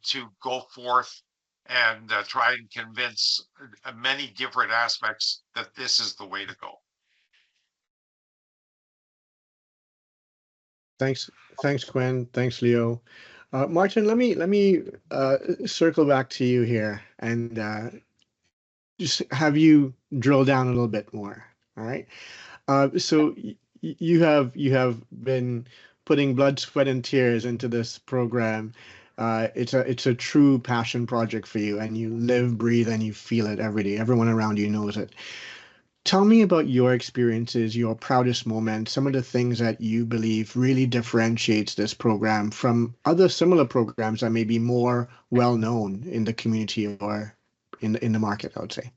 to go forth and try and convince many different aspects that this is the way to go. Thanks, Gwen. Thanks, Leo. Martin, let me circle back to you here and just have you drill down a little bit more. All right. So you have been putting blood, sweat, and tears into this program. It's a true passion project for you, and you live, breathe, and you feel it every day. Everyone around you knows it. Tell me about your experiences, your proudest moments, some of the things that you believe really differentiates this program from other similar programs that may be more well known in the community or in the market, I would say.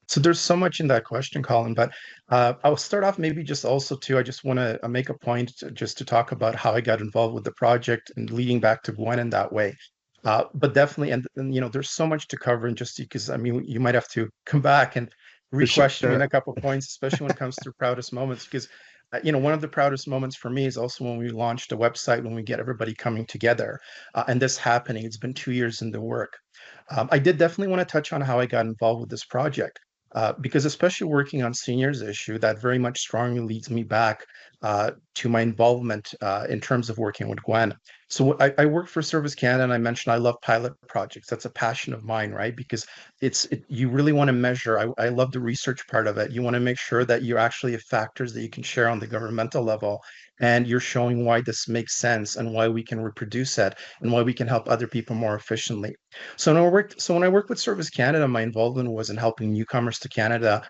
So there's so much in that question, Colin, but I'll start off maybe just also too, I just want to make a point just to talk about how I got involved with the project and leading back to Gwen in that way. But definitely, and there's so much to cover, and just because I mean, you might have to come back and For re-question me in sure. a couple of points, especially when it comes to proudest moments. Because one of the proudest moments for me is also when we launched a website, when we get everybody coming together, and this happening. It's been 2 years in the work. I did definitely want to touch on how I got involved with this project. Because especially working on seniors issue, that very much strongly leads me back to my involvement in terms of working with Gwen. So I work for Service Canada, and I mentioned I love pilot projects. That's a passion of mine, right? Because you really want to measure. I love the research part of it. You want to make sure that you actually have factors that you can share on the governmental level, and you're showing why this makes sense and why we can reproduce it and why we can help other people more efficiently. When I worked with Service Canada, my involvement was in helping newcomers to Canada.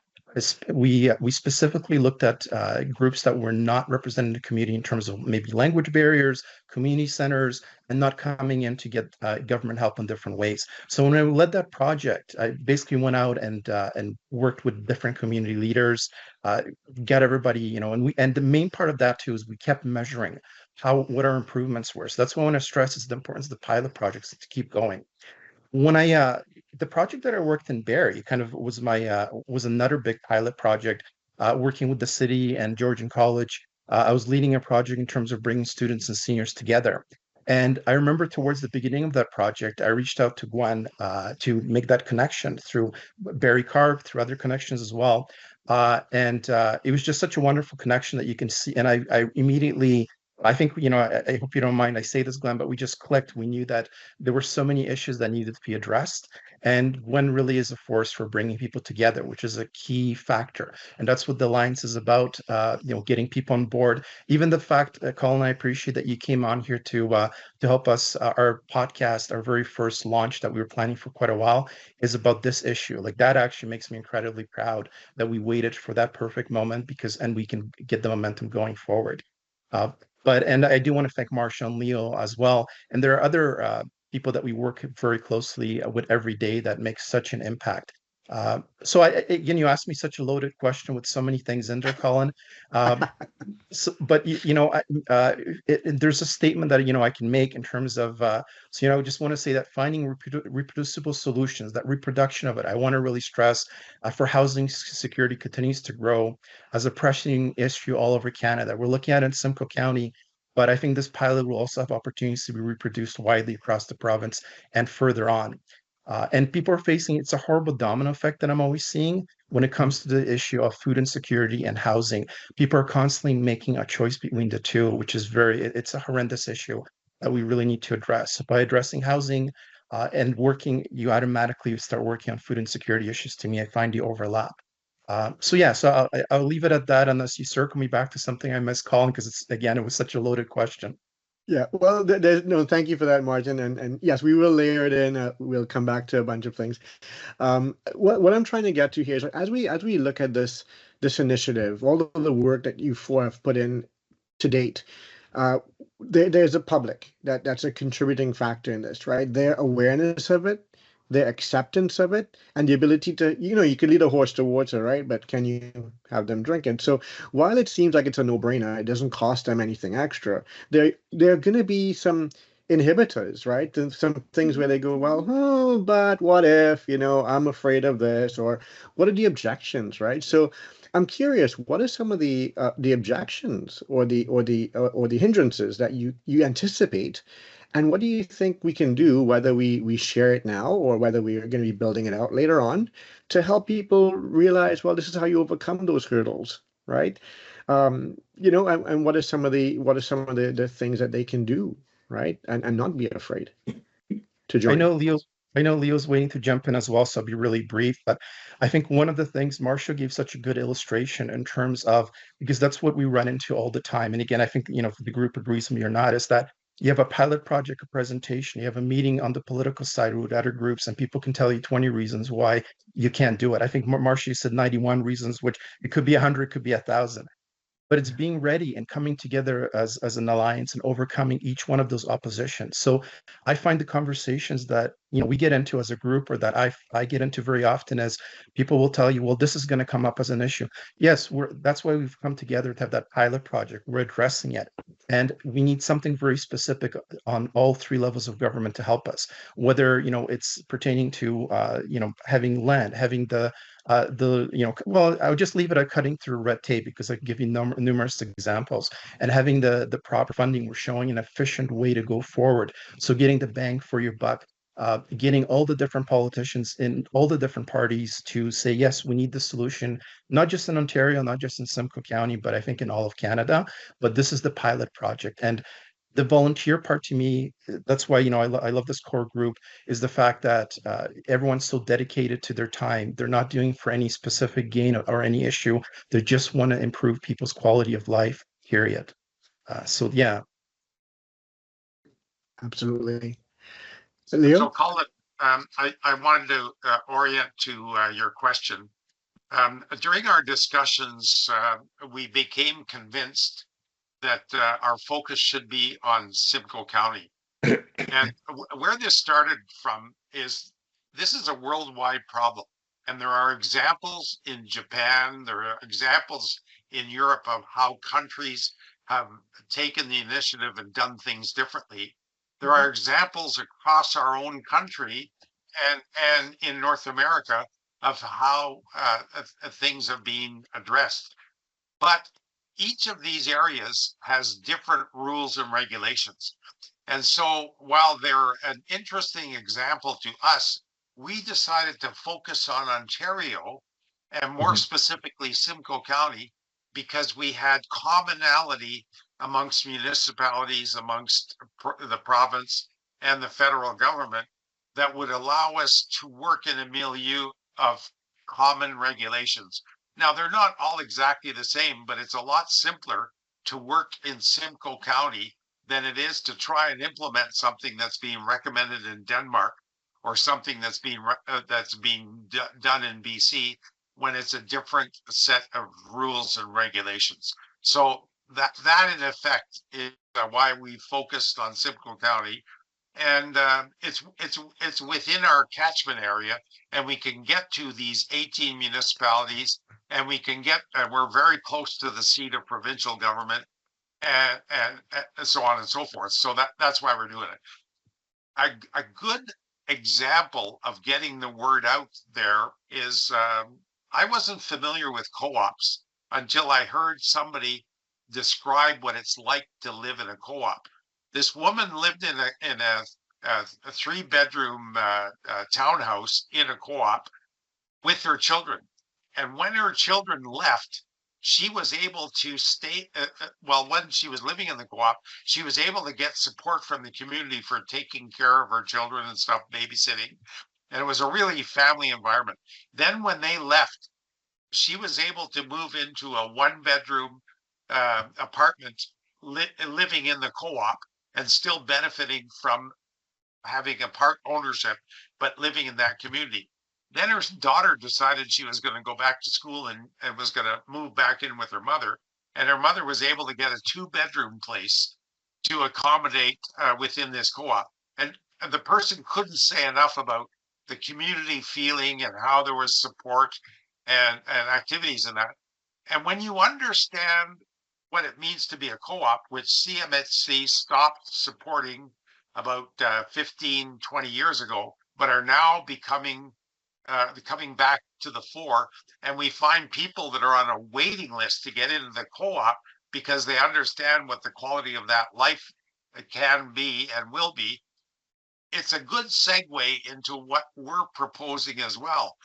We specifically looked at groups that were not represented in the community in terms of maybe language barriers, community centers, and not coming in to get government help in different ways. So when I led that project, I basically went out and worked with different community leaders, uh, got everybody, and the main part of that too is we kept measuring what our improvements were. So that's what I want to stress is the importance of the pilot projects to keep going. When I The project that I worked in Barrie kind of was another big pilot project, working with the city and Georgian College. I was leading a project in terms of bringing students and seniors together. And I remember towards the beginning of that project, I reached out to Gwen to make that connection through Barry Carb, through other connections as well. And it was just such a wonderful connection that you can see. And I immediately, I think, I hope you don't mind I say this, Glenn, but we just clicked. We knew that there were so many issues that needed to be addressed. And Gwen really is a force for bringing people together, which is a key factor. And that's what the Alliance is about, getting people on board. Even the fact, Colin, I appreciate that you came on here to help us. Our podcast, our very first launch that we were planning for quite a while, is about this issue. Like that actually makes me incredibly proud that we waited for that perfect moment and we can get the momentum going forward. Uh, and I do want to thank Marsha and Leo as well. And there are other people that we work very closely with every day that makes such an impact. Again, you asked me such a loaded question with so many things in there, Colin. Um, but there's a statement that I can make in terms of I just want to say that finding reproducible solutions, that reproduction of it, I want to really stress for housing security continues to grow as a pressing issue all over Canada. We're looking at it in Simcoe County, but I think this pilot will also have opportunities to be reproduced widely across the province and further on. And people are facing, it's a horrible domino effect that I'm always seeing when it comes to the issue of food insecurity and housing. People are constantly making a choice between the two, which is it's a horrendous issue that we really need to address. So by addressing housing and working, you automatically start working on food insecurity issues. To me, I find the overlap. So I'll leave it at that unless you circle me back to something I missed, Colin, because it was such a loaded question. Yeah, well, there's no, thank you for that, Martin. And yes, we will layer it in. We'll come back to a bunch of things. What I'm trying to get to here is as we look at this initiative, all of the work that you four have put in to date, there's a public that's a contributing factor in this, right? Their awareness of it, their acceptance of it, and the ability to, you can lead a horse to water, right? But can you have them drink it? So while it seems like it's a no-brainer, it doesn't cost them anything extra. There are going to be some inhibitors, right? And some things where they go, well, oh, but what if, I'm afraid of this, or what are the objections, right? So I'm curious, what are some of the objections or the hindrances that you anticipate, and what do you think we can do, whether we share it now or whether we are going to be building it out later on, to help people realize, well, this is how you overcome those hurdles, right? And what are some of the things that they can do, right? And not be afraid to join. I know Leo's waiting to jump in as well, so I'll be really brief. But I think one of the things Marcia gave such a good illustration in terms of, because that's what we run into all the time. And again, I think, if the group agrees with me or not, is that you have a pilot project, a presentation, you have a meeting on the political side with other groups, and people can tell you 20 reasons why you can't do it. I think Marcia said 91 reasons, which it could be 100, it could be 1,000. But it's being ready and coming together as an alliance and overcoming each one of those oppositions. So I find the conversations that we get into as a group, or that I get into very often, as people will tell you, well, this is going to come up as an issue. Yes, that's why we've come together to have that pilot project. We're addressing it. And we need something very specific on all three levels of government to help us, whether, it's pertaining to, having land, having well, I would just leave it at cutting through red tape, because I can give you numerous examples, and having the proper funding. We're showing an efficient way to go forward. So getting the bang for your buck, getting all the different politicians in all the different parties to say, yes, we need the solution, not just in Ontario, not just in Simcoe County, but I think in all of Canada. But this is the pilot project. And the volunteer part, to me, that's why, I love this core group, is the fact that everyone's so dedicated to their time. They're not doing for any specific gain or any issue. They just want to improve people's quality of life, period. So yeah. Absolutely. Leo? So Colin, I wanted to orient to your question. During our discussions, we became convinced that our focus should be on Simcoe County. And where this started from is, this is a worldwide problem. And there are examples in Japan, there are examples in Europe of how countries have taken the initiative and done things differently. There are examples across our own country and in North America of how things have been addressed. But each of these areas has different rules and regulations. And so while they're an interesting example to us, we decided to focus on Ontario, and more specifically Simcoe County, because we had commonality amongst municipalities, amongst the province and the federal government, that would allow us to work in a milieu of common regulations. Now, they're not all exactly the same, but it's a lot simpler to work in Simcoe County than it is to try and implement something that's being recommended in Denmark, or something that's being done in BC, when it's a different set of rules and regulations. So that in effect is why we focused on Simcoe County, and it's within our catchment area, and we can get to these 18 municipalities, and we can get we're very close to the seat of provincial government, and so on and so forth. So that's why we're doing it. A good example of getting the word out there is, I wasn't familiar with co-ops until I heard somebody describe what it's like to live in a co-op. This woman lived in a 3-bedroom townhouse in a co-op with her children. And when her children left, she was able to stay, when she was living in the co-op, she was able to get support from the community for taking care of her children and stuff, babysitting. And it was a really family environment. Then when they left, she was able to move into a 1-bedroom apartment, living in the co-op, and still benefiting from having a part ownership, but living in that community. Then her daughter decided she was going to go back to school and was going to move back in with her mother. And her mother was able to get a 2-bedroom place to accommodate within this co-op. And the person couldn't say enough about the community feeling and how there was support and activities in that. And when you understand what it means to be a co-op, which CMHC stopped supporting about 15, 20 years ago, but are now coming back to the fore, and we find people that are on a waiting list to get into the co-op because they understand what the quality of that life can be and will be. It's a good segue into what we're proposing as well.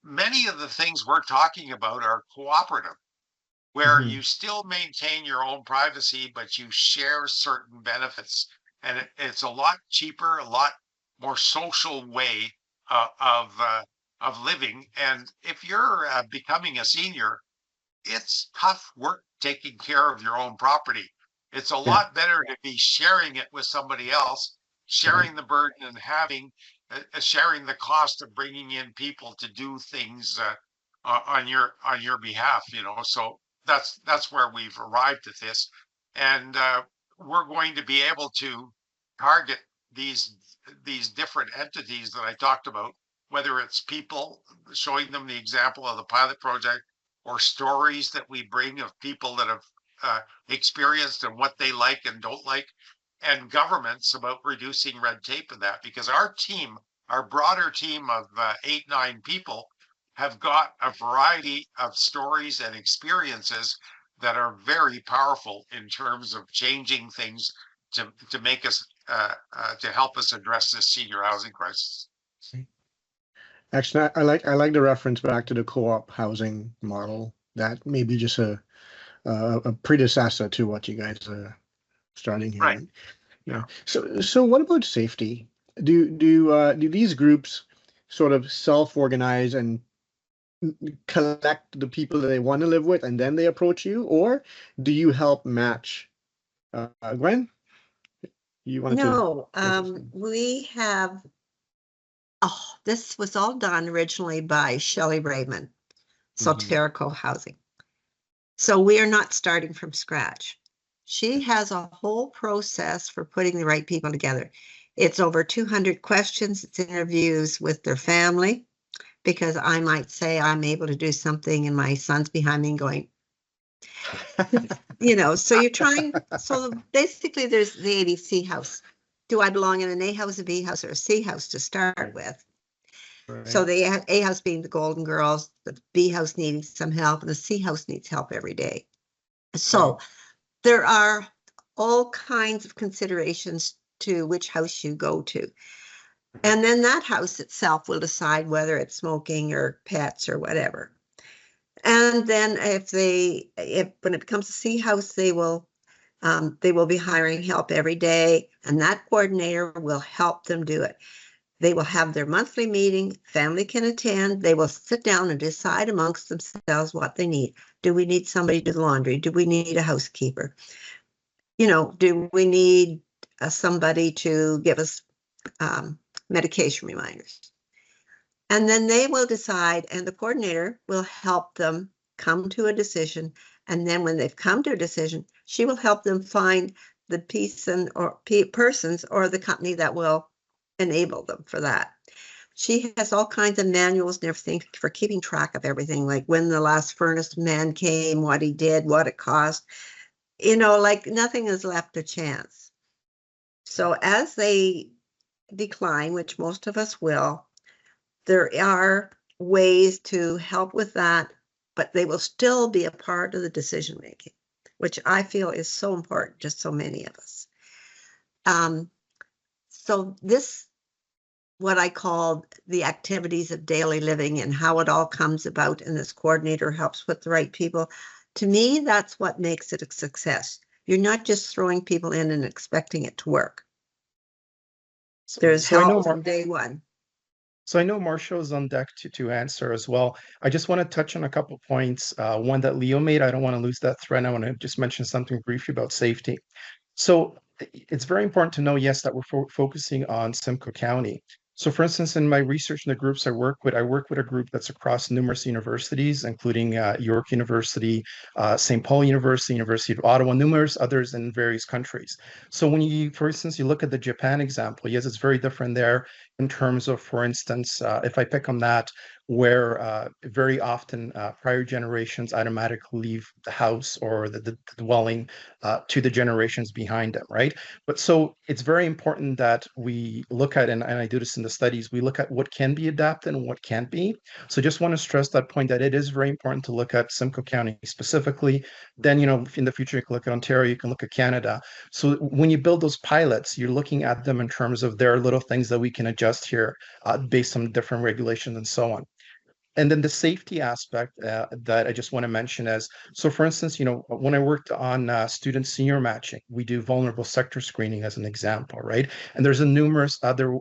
Many of the things we're talking about are cooperative, where you still maintain your own privacy, but you share certain benefits. And it's a lot cheaper, a lot more social way of living. And if you're becoming a senior, it's tough work taking care of your own property. It's a lot better to be sharing it with somebody else, sharing the burden, and having sharing the cost of bringing in people to do things on your behalf. So that's where we've arrived at this, and we're going to be able to target these different entities that I talked about, whether it's people, showing them the example of the pilot project, or stories that we bring of people that have experienced and what they like and don't like, and governments about reducing red tape in that. Because our team, our broader team of 8, 9 people, have got a variety of stories and experiences that are very powerful in terms of changing things to make us to help us address this senior housing crisis. Actually, I like the reference back to the co-op housing model. That may be just a predecessor to what you guys are starting here. Right. Yeah. So what about safety? Do these groups sort of self-organize and collect the people that they want to live with, and then they approach you, or do you help match? Gwen, you wanted to? No, we have, this was all done originally by Shelley Raymond, Soterico Housing. So we are not starting from scratch. She has a whole process for putting the right people together. It's over 200 questions. It's interviews with their family, because I might say I'm able to do something and my son's behind me going, so you're trying. So basically there's the ABC house. Do I belong in an A house, a B house, or a C house to start with? Right. So the A house being the Golden Girls, the B house needing some help, and the C house needs help every day. So there are all kinds of considerations to which house you go to. And then that house itself will decide whether it's smoking or pets or whatever. And then if when it becomes a C house, they will be hiring help every day, and that coordinator will help them do it. They will have their monthly meeting, family can attend, they will sit down and decide amongst themselves what they need. Do we need somebody to do the laundry? Do we need a housekeeper? Do we need somebody to give us medication reminders? And then they will decide, and the coordinator will help them come to a decision. And then when they've come to a decision, she will help them find the persons or the company that will enable them for that. She has all kinds of manuals and everything for keeping track of everything, like when the last furnace man came, what he did, what it cost. Like nothing is left to chance. So as they decline, which most of us will, there are ways to help with that, but they will still be a part of the decision making, which I feel is so important to so many of us. So this, what I call the activities of daily living and how it all comes about, and this coordinator helps with the right people. To me, that's what makes it a success. You're not just throwing people in and expecting it to work. There's help from day one. So I know Marcia is on deck to answer as well. I just want to touch on a couple points. One that Leo made, I don't want to lose that thread. I want to just mention something briefly about safety. So it's very important to know, yes, that we're focusing on Simcoe County. So for instance, in my research in the groups I work with a group that's across numerous universities, including York University, St. Paul University, University of Ottawa, numerous others in various countries. So when for instance, you look at the Japan example, yes, it's very different there in terms of, for instance, if I pick on that, where very often prior generations automatically leave the house or the dwelling to the generations behind them, right? But so it's very important that we look at, and I do this in the studies, we look at what can be adapted and what can't be. So just want to stress that point, that it is very important to look at Simcoe County specifically. Then, in the future, you can look at Ontario, you can look at Canada. So when you build those pilots, you're looking at them in terms of there are little things that we can adjust here based on different regulations and so on. And then the safety aspect that I just want to mention is, so for instance, when I worked on student senior matching, we do vulnerable sector screening as an example, right? And there's a numerous other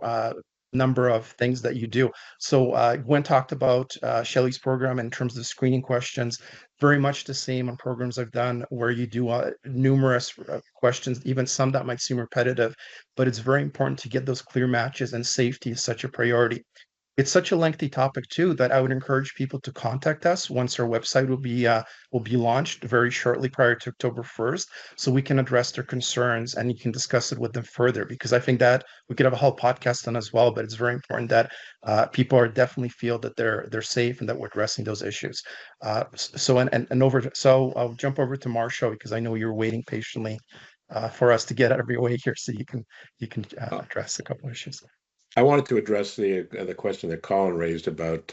number of things that you do. So Gwen talked about Shelley's program in terms of screening questions, very much the same on programs I've done where you do numerous questions, even some that might seem repetitive, but it's very important to get those clear matches, and safety is such a priority. it's such a lengthy topic too that I would encourage people to contact us once our website will be launched very shortly prior to October 1st, so we can address their concerns and you can discuss it with them further. Because I think that we could have a whole podcast on as well, but it's very important that people are definitely feel that they're safe and that we're addressing those issues. So I'll jump over to Marshall because I know you're waiting patiently for us to get out of your way here, so you can address a couple of issues. I wanted to address the question that Colin raised about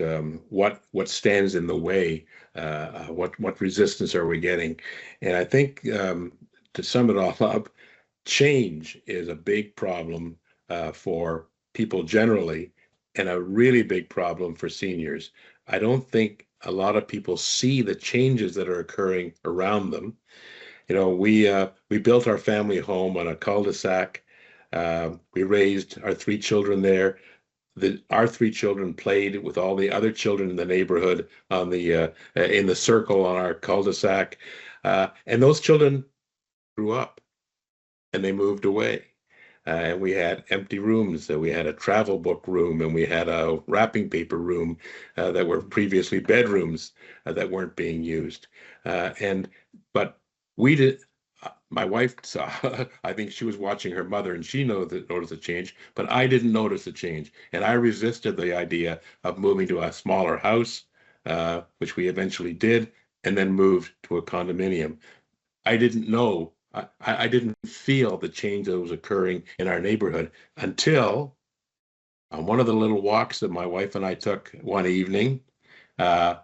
what stands in the way, what resistance are we getting, and I think to sum it all up, change is a big problem for people generally, and a really big problem for seniors. I don't think a lot of people see the changes that are occurring around them. You know, we built our family home on a cul-de-sac. We raised our three children there. Our three children played with all the other children in the neighborhood on the in the circle on our cul-de-sac, and those children grew up and they moved away. And we had empty rooms. We had a travel book room, and we had a wrapping paper room that were previously bedrooms that weren't being used. And but we did. My wife saw. I think she was watching her mother, and she noticed a change. But I didn't notice a change, and I resisted the idea of moving to a smaller house, which we eventually did, and then moved to a condominium. I didn't know. I didn't feel the change that was occurring in our neighborhood until on one of the little walks that my wife and I took one evening. Uh,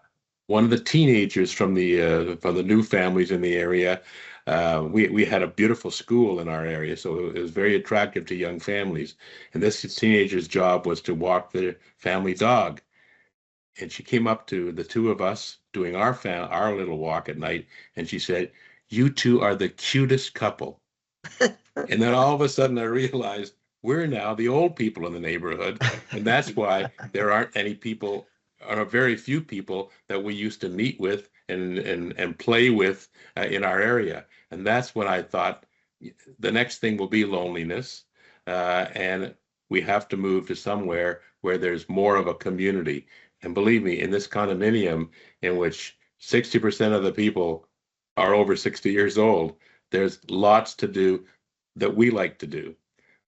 One of the teenagers from the new families in the area. We had a beautiful school in our area, so it was very attractive to young families. And this teenager's job was to walk the family dog. And she came up to the two of us doing our little walk at night, and she said, "You two are the cutest couple." And then all of a sudden I realized we're now the old people in the neighborhood. And that's why there aren't any people, or very few people that we used to meet with and play with in our area. And that's when I thought the next thing will be loneliness. And we have to move to somewhere where there's more of a community. And believe me, in this condominium in which 60% of the people are over 60 years old, there's lots to do that we like to do.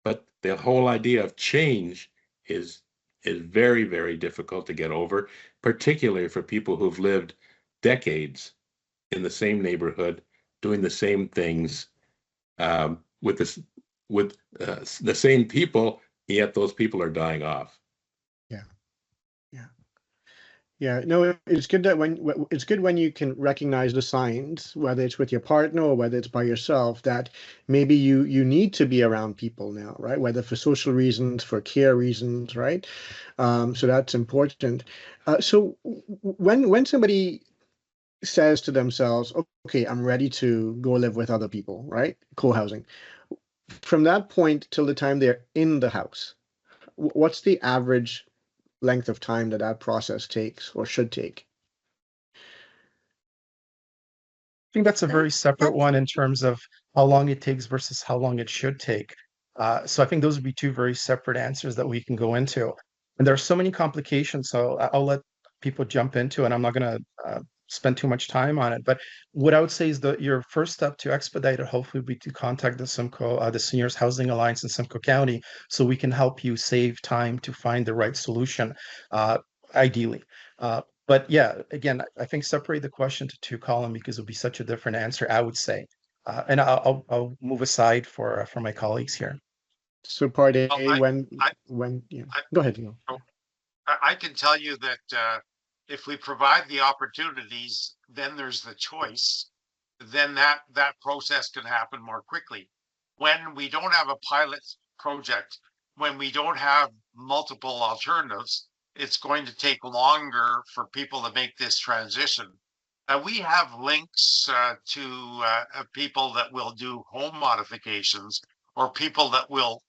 But the whole idea of change is very, very difficult to get over, particularly for people who've lived decades in the same neighborhood, doing the same things with the same people, yet those people are dying off. Yeah. Yeah. Yeah, no, it's good that it's good when you can recognize the signs, whether it's with your partner or whether it's by yourself, that maybe you need to be around people now, right? Whether for social reasons, for care reasons, right? So that's important. So when somebody says to themselves, "Okay, I'm ready to go live with other people," right? Co-housing. From that point till the time they're in the house, what's the average length of time that process takes or should take? I think that's a very separate That's one in terms of how long it takes versus how long it should take. So I think those would be two very separate answers that we can go into. And there are so many complications, so I'll let people jump into, and I'm not going to spend too much time on it. But what I would say is that your first step to expedite it, hopefully, would be to contact the Seniors Housing Alliance in Simcoe County, so we can help you save time to find the right solution, ideally. But yeah, again, I think separate the question to two, Colin, because it would be such a different answer, I would say. And I'll move aside for my colleagues here. So part A, Well, yeah, I, go ahead. You know. I can tell you that if we provide the opportunities, then there's the choice. Then that process can happen more quickly. When we don't have a pilot project, when we don't have multiple alternatives, it's going to take longer for people to make this transition. We have links to people that will do home modifications or people that will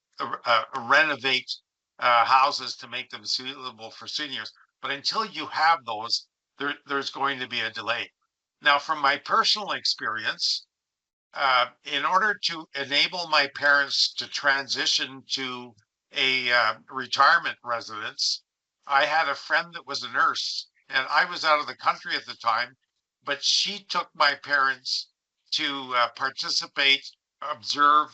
renovate houses to make them suitable for seniors. But until you have those, there's going to be a delay. Now, from my personal experience, in order to enable my parents to transition to a retirement residence, I had a friend that was a nurse, and I was out of the country at the time, but she took my parents to participate, observe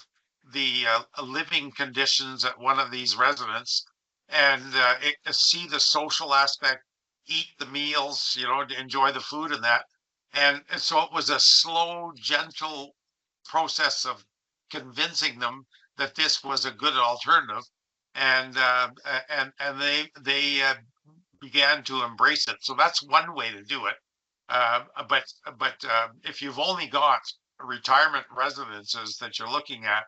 the living conditions at one of these residents, and see the social aspect, eat the meals, enjoy the food and that. And so it was a slow, gentle process of convincing them that this was a good alternative, and they began to embrace it. So that's one way to do it. But if you've only got retirement residences that you're looking at,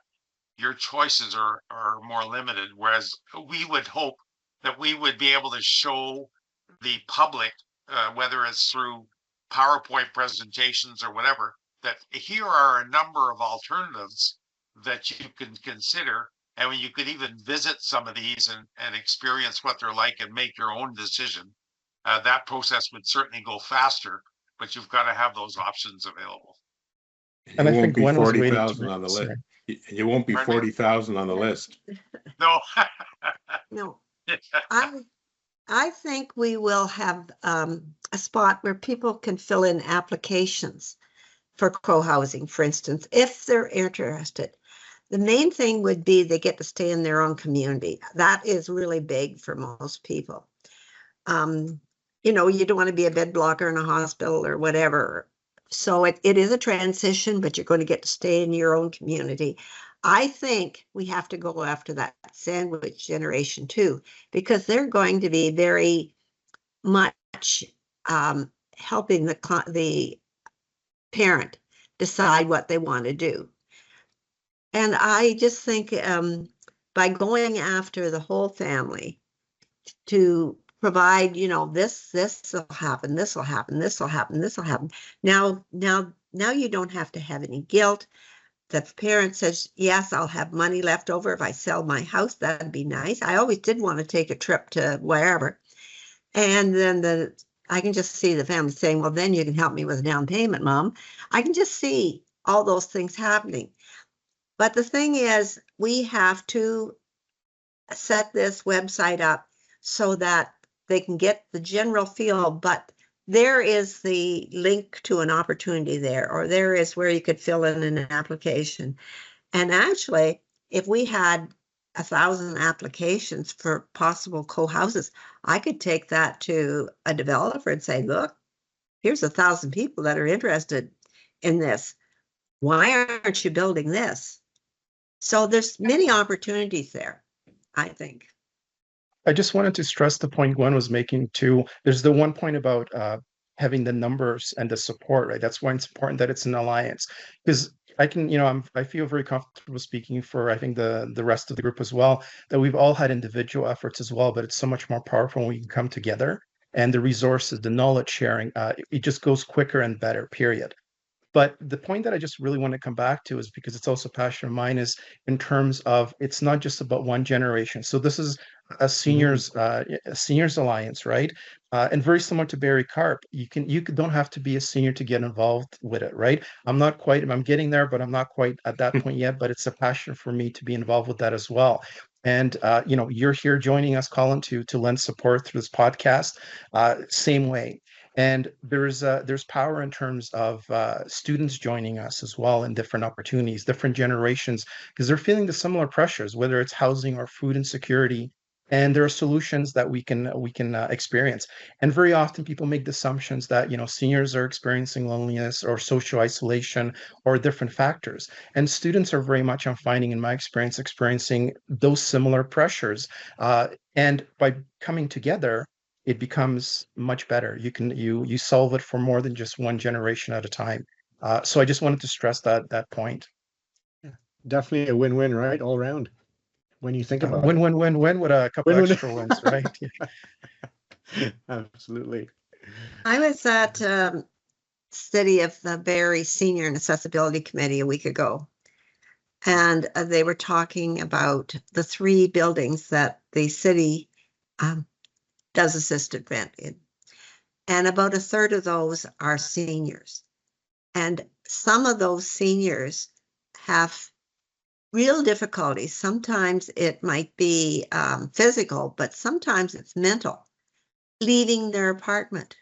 your choices are more limited. Whereas we would hope that we would be able to show the public, whether it's through PowerPoint presentations or whatever, that here are a number of alternatives that you can consider. And when you could even visit some of these and experience what they're like and make your own decision, that process would certainly go faster, but you've got to have those options available. And I You won't think be Gwen was waiting 40,000 to. on the Sorry. list. You won't be Pardon me? 40,000 on the list. No. No, I think we will have a spot where people can fill in applications for co-housing, for instance, if they're interested. The main thing would be they get to stay in their own community. That is really big for most people. You don't want to be a bed blocker in a hospital or whatever. So it is a transition, but you're going to get to stay in your own community. I think we have to go after that sandwich generation too, because they're going to be very much helping the parent decide what they want to do. And I just think by going after the whole family to provide, this will happen, this will happen, this will happen, this will happen. Now you don't have to have any guilt. The parent says, yes, I'll have money left over if I sell my house. That'd be nice. I always did want to take a trip to wherever. And then I can just see the family saying, well, then you can help me with a down payment, Mom. I can just see all those things happening. But the thing is, we have to set this website up so that they can get the general feel, but there is the link to an opportunity there, or there is where you could fill in an application. And actually, if we had 1,000 applications for possible co-houses, I could take that to a developer and say, look, here's 1,000 people that are interested in this. Why aren't you building this? So there's many opportunities there, I think. I just wanted to stress the point Gwen was making too. There's the one point about having the numbers and the support, right? That's why it's important that it's an alliance, because I can, I feel very comfortable speaking for, I think, the rest of the group as well, that we've all had individual efforts as well, but it's so much more powerful when we can come together, and the resources, the knowledge sharing, it just goes quicker and better, period. But the point that I just really want to come back to is because it's also passion of mine is in terms of it's not just about one generation. So this is a seniors alliance, right? And very similar to Barry Carp, you don't have to be a senior to get involved with it, right? I'm getting there, but I'm not quite at that point yet. But it's a passion for me to be involved with that as well. And you're here joining us, Colin, to lend support through this podcast. Same way. And there's power in terms of students joining us as well in different opportunities, different generations, because they're feeling the similar pressures, whether it's housing or food insecurity. And there are solutions that we can experience. And very often people make the assumptions that seniors are experiencing loneliness or social isolation or different factors. And students are very much, I'm finding in my experience, experiencing those similar pressures. And by coming together, it becomes much better. You solve it for more than just one generation at a time. So I just wanted to stress that point. Yeah, definitely a win-win, right? All around. When you think about win with a couple extra wins, right? Absolutely. I was at City of the Barrie Senior and Accessibility Committee a week ago, and they were talking about the 3 buildings that the city does assisted rent in. And about 1/3 of those are seniors. And some of those seniors have real difficulties. Sometimes it might be physical, but sometimes it's mental. leaving their apartment.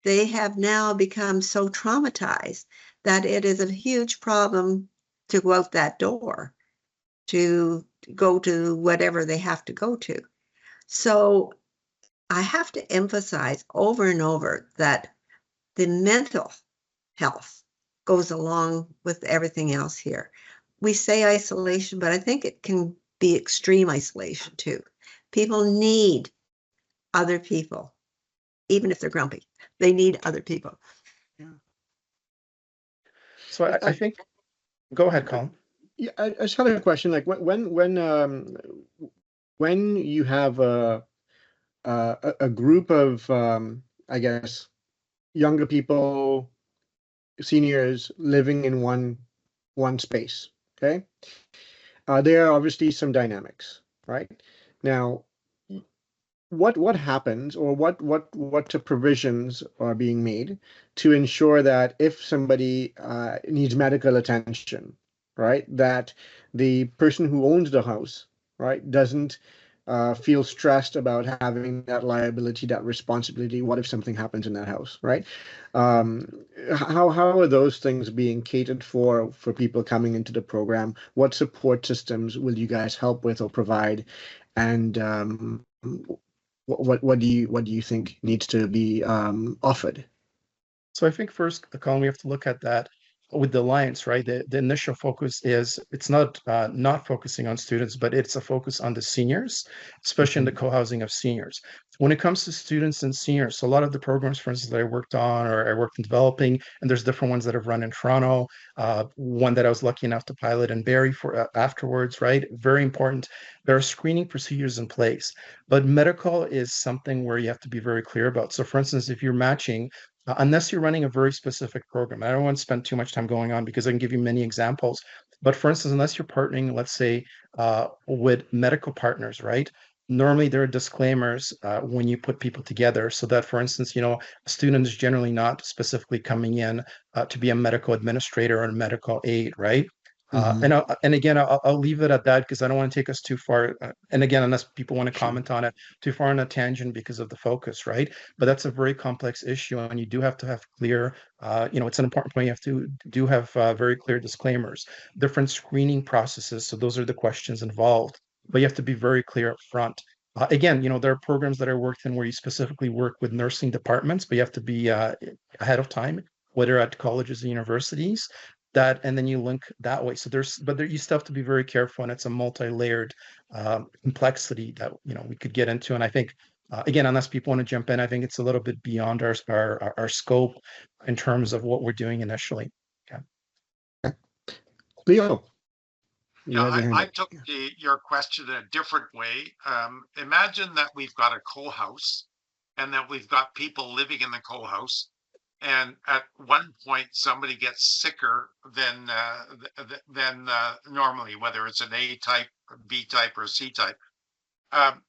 They have now become so traumatized that it is a huge problem to go out that door, to go to whatever they have to go to. So I have to emphasize over and over that the mental health goes along with everything else here. We say isolation, but I think it can be extreme isolation too. People need other people, even if they're grumpy. They need other people. So I think, go ahead, Colin. Yeah, I just had a question. Like when you have a group of I guess younger people, seniors living in one space. Okay, there are obviously some dynamics, right? Now, what happens, or what provisions are being made to ensure that if somebody needs medical attention, right, that the person who owns the house, right, doesn't feel stressed about having that liability, that responsibility. What if something happens in that house, right? Um, how are those things being catered for people coming into the program? What support systems will you guys help with or provide? And what do you think needs to be offered? So I think first, Colin, we have to look at that with the alliance, right? The initial focus is it's not focusing on students, but it's a focus on the seniors, especially in the co-housing of seniors. When it comes to students and seniors, so a lot of the programs, for instance, that I worked on or I worked in developing, and there's different ones that have run in Toronto. One that I was lucky enough to pilot in Barrie for afterwards, right? Very important. There are screening procedures in place, but medical is something where you have to be very clear about. So, for instance, if you're matching unless you're running a very specific program. I don't want to spend too much time going on because I can give you many examples. But for instance, unless you're partnering, let's say, with medical partners, right? Normally, there are disclaimers when you put people together so that, for instance, a student is generally not specifically coming in to be a medical administrator or a medical aide, right? And again, I'll leave it at that because I don't want to take us too far. And again, unless people want to Sure. comment on it, too far on a tangent because of the focus, right? But that's a very complex issue, and you do have to have clear. It's an important point. You have to do have very clear disclaimers, different screening processes. So those are the questions involved, but you have to be very clear up front. Again, there are programs that I worked in where you specifically work with nursing departments, but you have to be ahead of time, whether at colleges and universities that, and then you link that way. So you still have to be very careful, and it's a multi-layered complexity that we could get into. And I think again, unless people want to jump in, I think it's a little bit beyond our scope in terms of what we're doing initially. Okay. Leo, you Yeah, have your hand I up. took your question a different way. Imagine that we've got a co-house and that we've got people living in the co-house. And at one point, somebody gets sicker than normally, whether it's an A type, B type, or C type. Um,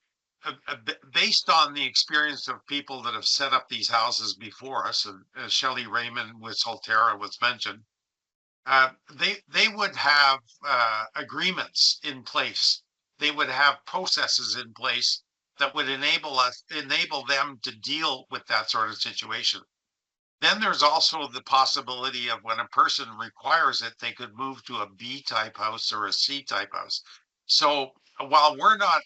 Based on the experience of people that have set up these houses before us, and Shelley Raymond with Solterra was mentioned, they would have agreements in place. They would have processes in place that would enable them to deal with that sort of situation. Then there's also the possibility of when a person requires it, they could move to a B type house or a C type house. So while we're not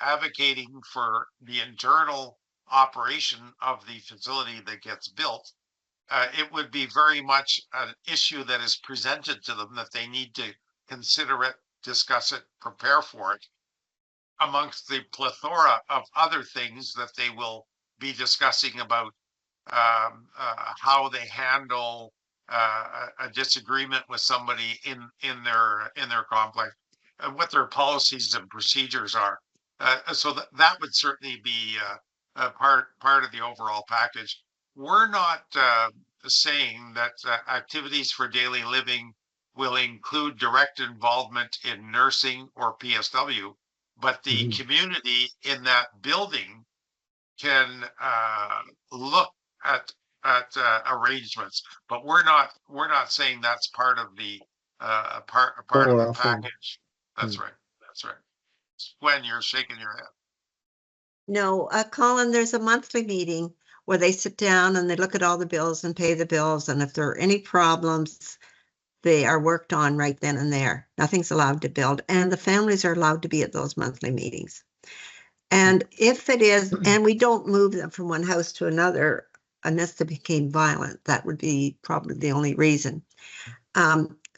advocating for the internal operation of the facility that gets built, it would be very much an issue that is presented to them that they need to consider it, discuss it, prepare for it, amongst the plethora of other things that they will be discussing about how they handle a disagreement with somebody in their complex, what their policies and procedures are. So that would certainly be a part of the overall package. We're not saying that activities for daily living will include direct involvement in nursing or PSW, but the community in that building can look at arrangements. But we're not saying that's part of the part of the Overall thing. package. That's right. That's right. Gwen, you're shaking your head. No, Colin, there's a monthly meeting where they sit down and they look at all the bills and pay the bills. And if there are any problems, they are worked on right then and there. Nothing's allowed to build, and the families are allowed to be at those monthly meetings. And if it is, and we don't move them from one house to another unless they became violent, that would be probably the only reason.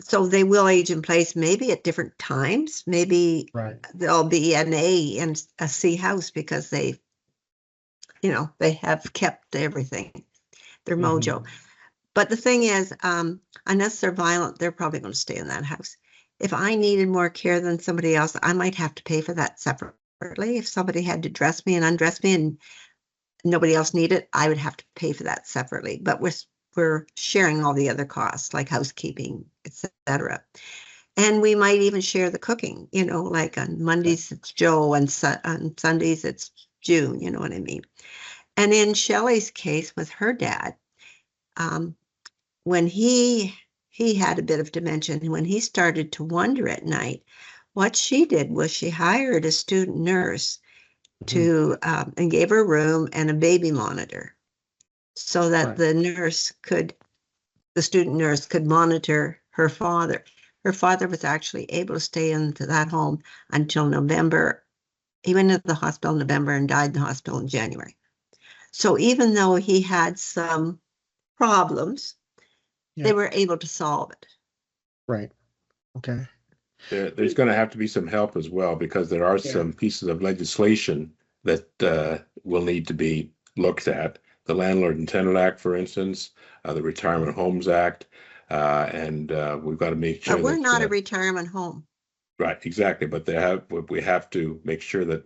So they will age in place, maybe at different times. Maybe Right. they'll be an A and a C house because they have kept everything, their mojo. But the thing is, unless they're violent, they're probably going to stay in that house. If I needed more care than somebody else, I might have to pay for that separately. If somebody had to dress me and undress me and nobody else needed it, I would have to pay for that separately. But we're sharing all the other costs like housekeeping, etc. And we might even share the cooking, like on Mondays it's Joe and on Sundays it's June, you know what I mean? And in Shelley's case with her dad, when he had a bit of dementia, and when he started to wonder at night, what she did was she hired a student nurse to and gave her a room and a baby monitor so that the student nurse could monitor her father. Her father was actually able to stay into that home until November. He went into the hospital in November and died in the hospital in January. So even though he had some problems, they were able to solve it. Right. Okay. There's going to have to be some help as well, because there are some pieces of legislation that will need to be looked at. The Landlord and Tenant Act, for instance, the Retirement Homes Act, and we've got to make sure But we're not a retirement home. Right, exactly. But we have to make sure that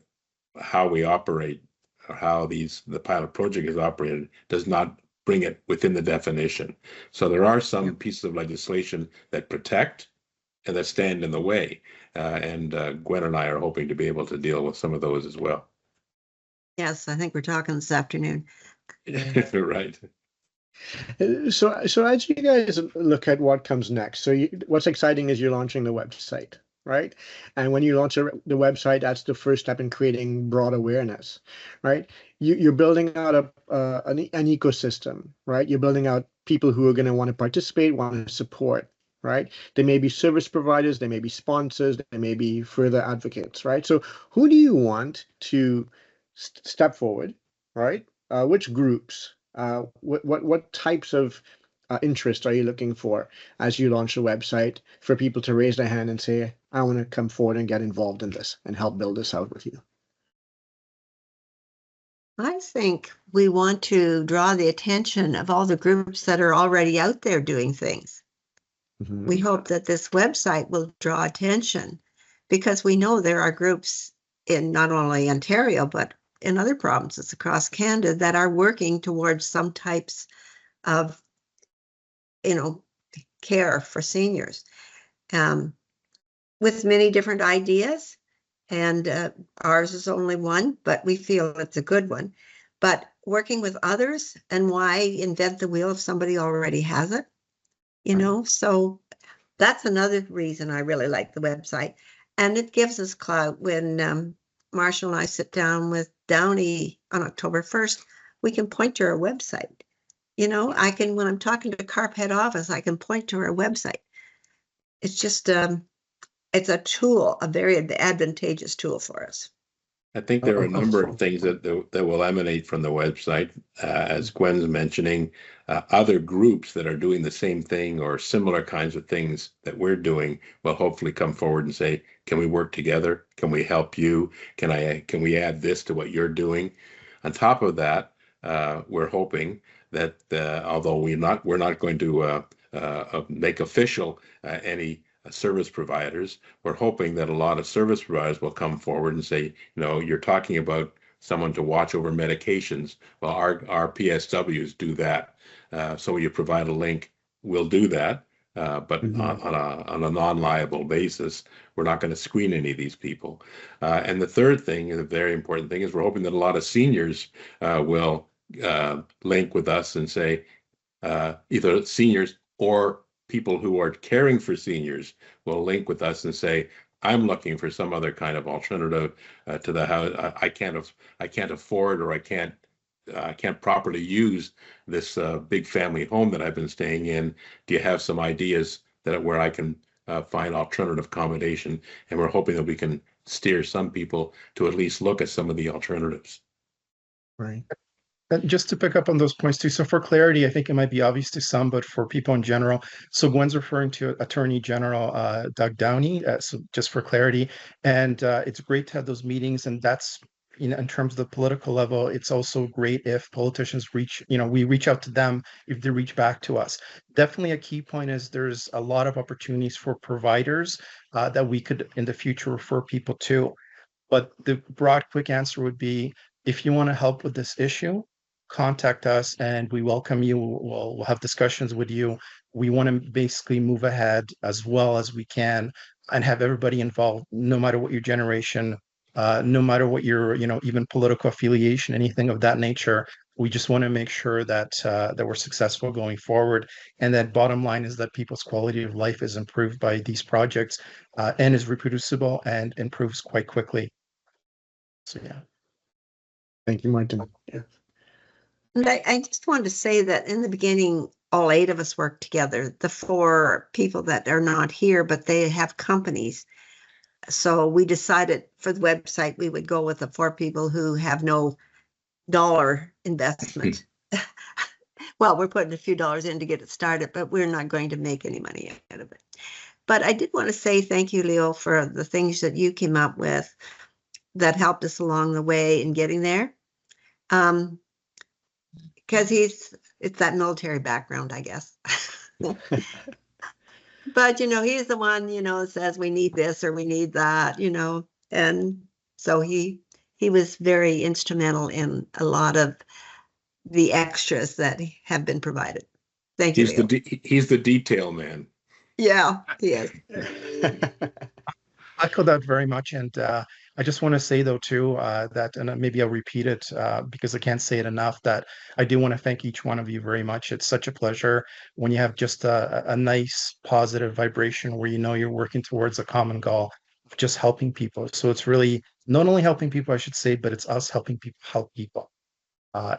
how we operate, or how the pilot project is operated, does not bring it within the definition. So there are some pieces of legislation that protect and that stand in the way. And Gwen and I are hoping to be able to deal with some of those as well. Yes, I think we're talking this afternoon. Right. So as you guys look at what comes next, so what's exciting is you're launching the website, right? And when you launch the website, that's the first step in creating broad awareness, right? You're building out an ecosystem, right? You're building out people who are going to want to participate, want to support, right? They may be service providers, they may be sponsors, they may be further advocates, right? So who do you want to step forward, right? Which groups? What types of interest are you looking for as you launch a website for people to raise their hand and say, I want to come forward and get involved in this and help build this out with you? I think we want to draw the attention of all the groups that are already out there doing things. We hope that this website will draw attention, because we know there are groups in not only Ontario, but in other provinces across Canada that are working towards some types of, care for seniors, with many different ideas. And ours is only one, but we feel it's a good one. But working with others, and why invent the wheel if somebody already has it? So that's another reason I really like the website. And it gives us clout when Marshall and I sit down with Downey on October 1st, we can point to our website. I can, when I'm talking to CARP head office, I can point to our website. It's just, it's a tool, a very advantageous tool for us. I think there are a number of things that will emanate from the website, as Gwen's mentioning, other groups that are doing the same thing or similar kinds of things that we're doing will hopefully come forward and say, can we work together? Can we help you? Can we add this to what you're doing? On top of that, we're hoping that although we're not going to make official any service providers, we're hoping that a lot of service providers will come forward and say, you're talking about someone to watch over medications. Well, our PSWs do that. So you provide a link, we'll do that. But on a non-liable basis, we're not going to screen any of these people. And the third thing, the very important thing, is we're hoping that a lot of seniors will link with us and say, either seniors or people who are caring for seniors will link with us and say, I'm looking for some other kind of alternative to the house. I can't afford, or I can't properly use this big family home that I've been staying in. Do you have some ideas that where I can find alternative accommodation? And we're hoping that we can steer some people to at least look at some of the alternatives. Right. And just to pick up on those points too, so for clarity, I think it might be obvious to some, but for people in general, so Gwen's referring to Attorney General Doug Downey, so just for clarity, and it's great to have those meetings, and that's, in terms of the political level, it's also great if politicians we reach out to them if they reach back to us. Definitely a key point is there's a lot of opportunities for providers that we could in the future refer people to. But the broad, quick answer would be if you want to help with this issue, contact us and we welcome you. We'll have discussions with you. We want to basically move ahead as well as we can and have everybody involved, no matter what your generation, no matter what your, even political affiliation, anything of that nature. We just want to make sure that we're successful going forward. And that bottom line is that people's quality of life is improved by these projects and is reproducible and improves quite quickly. So yeah. Thank you, Martin. Yeah. And I just wanted to say that in the beginning, all 8 of us worked together. The 4 people that are not here, but they have companies. So we decided for the website, we would go with the 4 people who have no dollar investment. Well, we're putting a few dollars in to get it started, but we're not going to make any money out of it. But I did want to say thank you, Leo, for the things that you came up with that helped us along the way in getting there. Because it's that military background, I guess. But, he's the one, says we need this or we need that, and so he was very instrumental in a lot of the extras that have been provided. Thank you, Leo. He's the detail man. Yeah, he is. I echo that very much. And I just want to say, though, too, that, and maybe I'll repeat it because I can't say it enough, that I do want to thank each one of you very much. It's such a pleasure when you have just a nice, positive vibration where you're working towards a common goal of just helping people. So it's really not only helping people, I should say, but it's us helping people help people.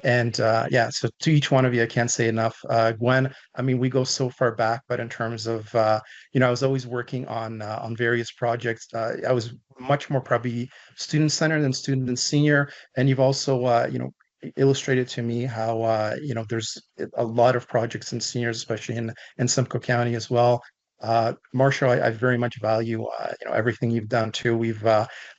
Yeah, so to each one of you, I can't say enough. Gwen, I mean, we go so far back, but in terms of, I was always working on various projects. I was much more probably student centered than student and senior. And you've also, illustrated to me how, there's a lot of projects in seniors, especially in Simcoe County as well. Marshall, I very much value everything you've done too.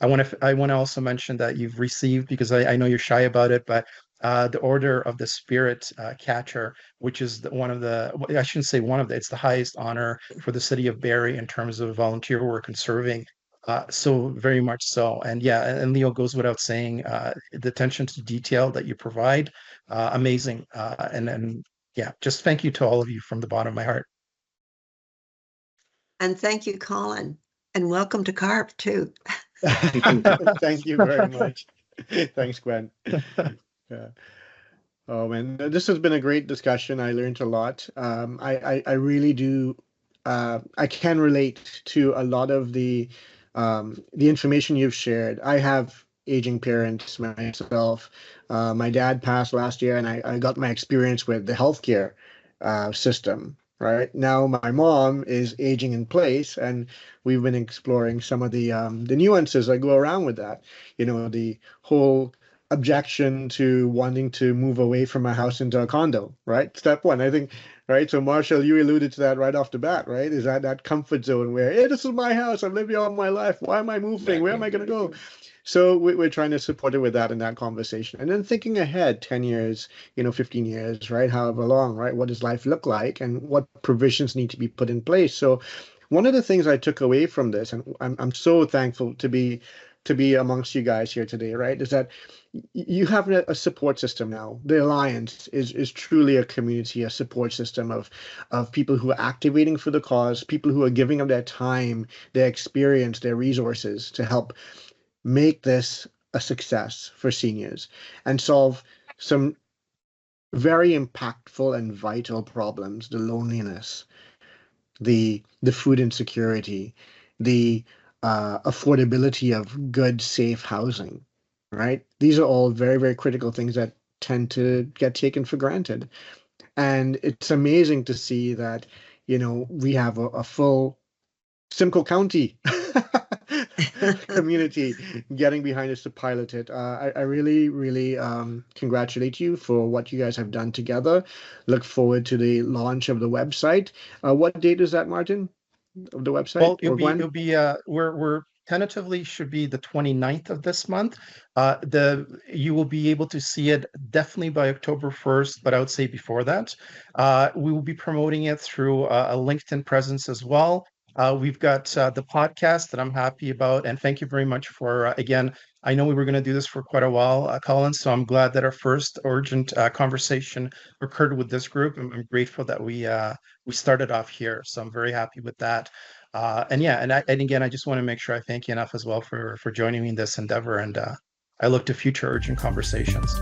I want to also mention that you've received, because I know you're shy about it, but the Order of the Spirit Catcher, which is I shouldn't say it's the highest honor for the city of Barrie in terms of volunteer work and serving. So very much so. And yeah, and Leo, goes without saying, the attention to detail that you provide, amazing. And yeah, just thank you to all of you from the bottom of my heart. And thank you, Colin. And welcome to CARP too. Thank you very much. Thanks, Gwen. Yeah. Oh man, this has been a great discussion. I learned a lot. I really do. I can relate to a lot of the information you've shared. I have aging parents myself. My dad passed last year, and I got my experience with the healthcare system. Right now, my mom is aging in place, and we've been exploring some of the nuances that go around with that. The whole objection to wanting to move away from a house into a condo, right? Step one, I think, right? So Marshall, you alluded to that right off the bat, right? Is that comfort zone where, hey, this is my house, I've lived here all my life. Why am I moving? Where am I going to go? So we're trying to support it with that in that conversation. And then thinking ahead 10 years, 15 years, right? However long, right? What does life look like and what provisions need to be put in place? So one of the things I took away from this, and I'm so thankful to be amongst you guys here today, right, is that you have a support system now. The Alliance is truly a community, a support system of people who are activating for the cause, people who are giving of their time, their experience, their resources to help make this a success for seniors and solve some very impactful and vital problems: the loneliness, the food insecurity, the affordability of good, safe housing, right? These are all very, very critical things that tend to get taken for granted. And it's amazing to see that, we have a full Simcoe County community getting behind us to pilot it. I really, really congratulate you for what you guys have done together. Look forward to the launch of the website. What date is that, Martin, of the website? Well, Or Gwen? it'll be we're tentatively should be the 29th of this month. You will be able to see it definitely by October 1st, but I would say before that. We will be promoting it through a LinkedIn presence as well. We've got the podcast that I'm happy about, and thank you very much for again. I know we were going to do this for quite a while, Colin. So I'm glad that our first urgent conversation occurred with this group. I'm grateful that we started off here. So I'm very happy with that. And yeah, and again, I just want to make sure I thank you enough as well for joining me in this endeavor, and I look to future urgent conversations.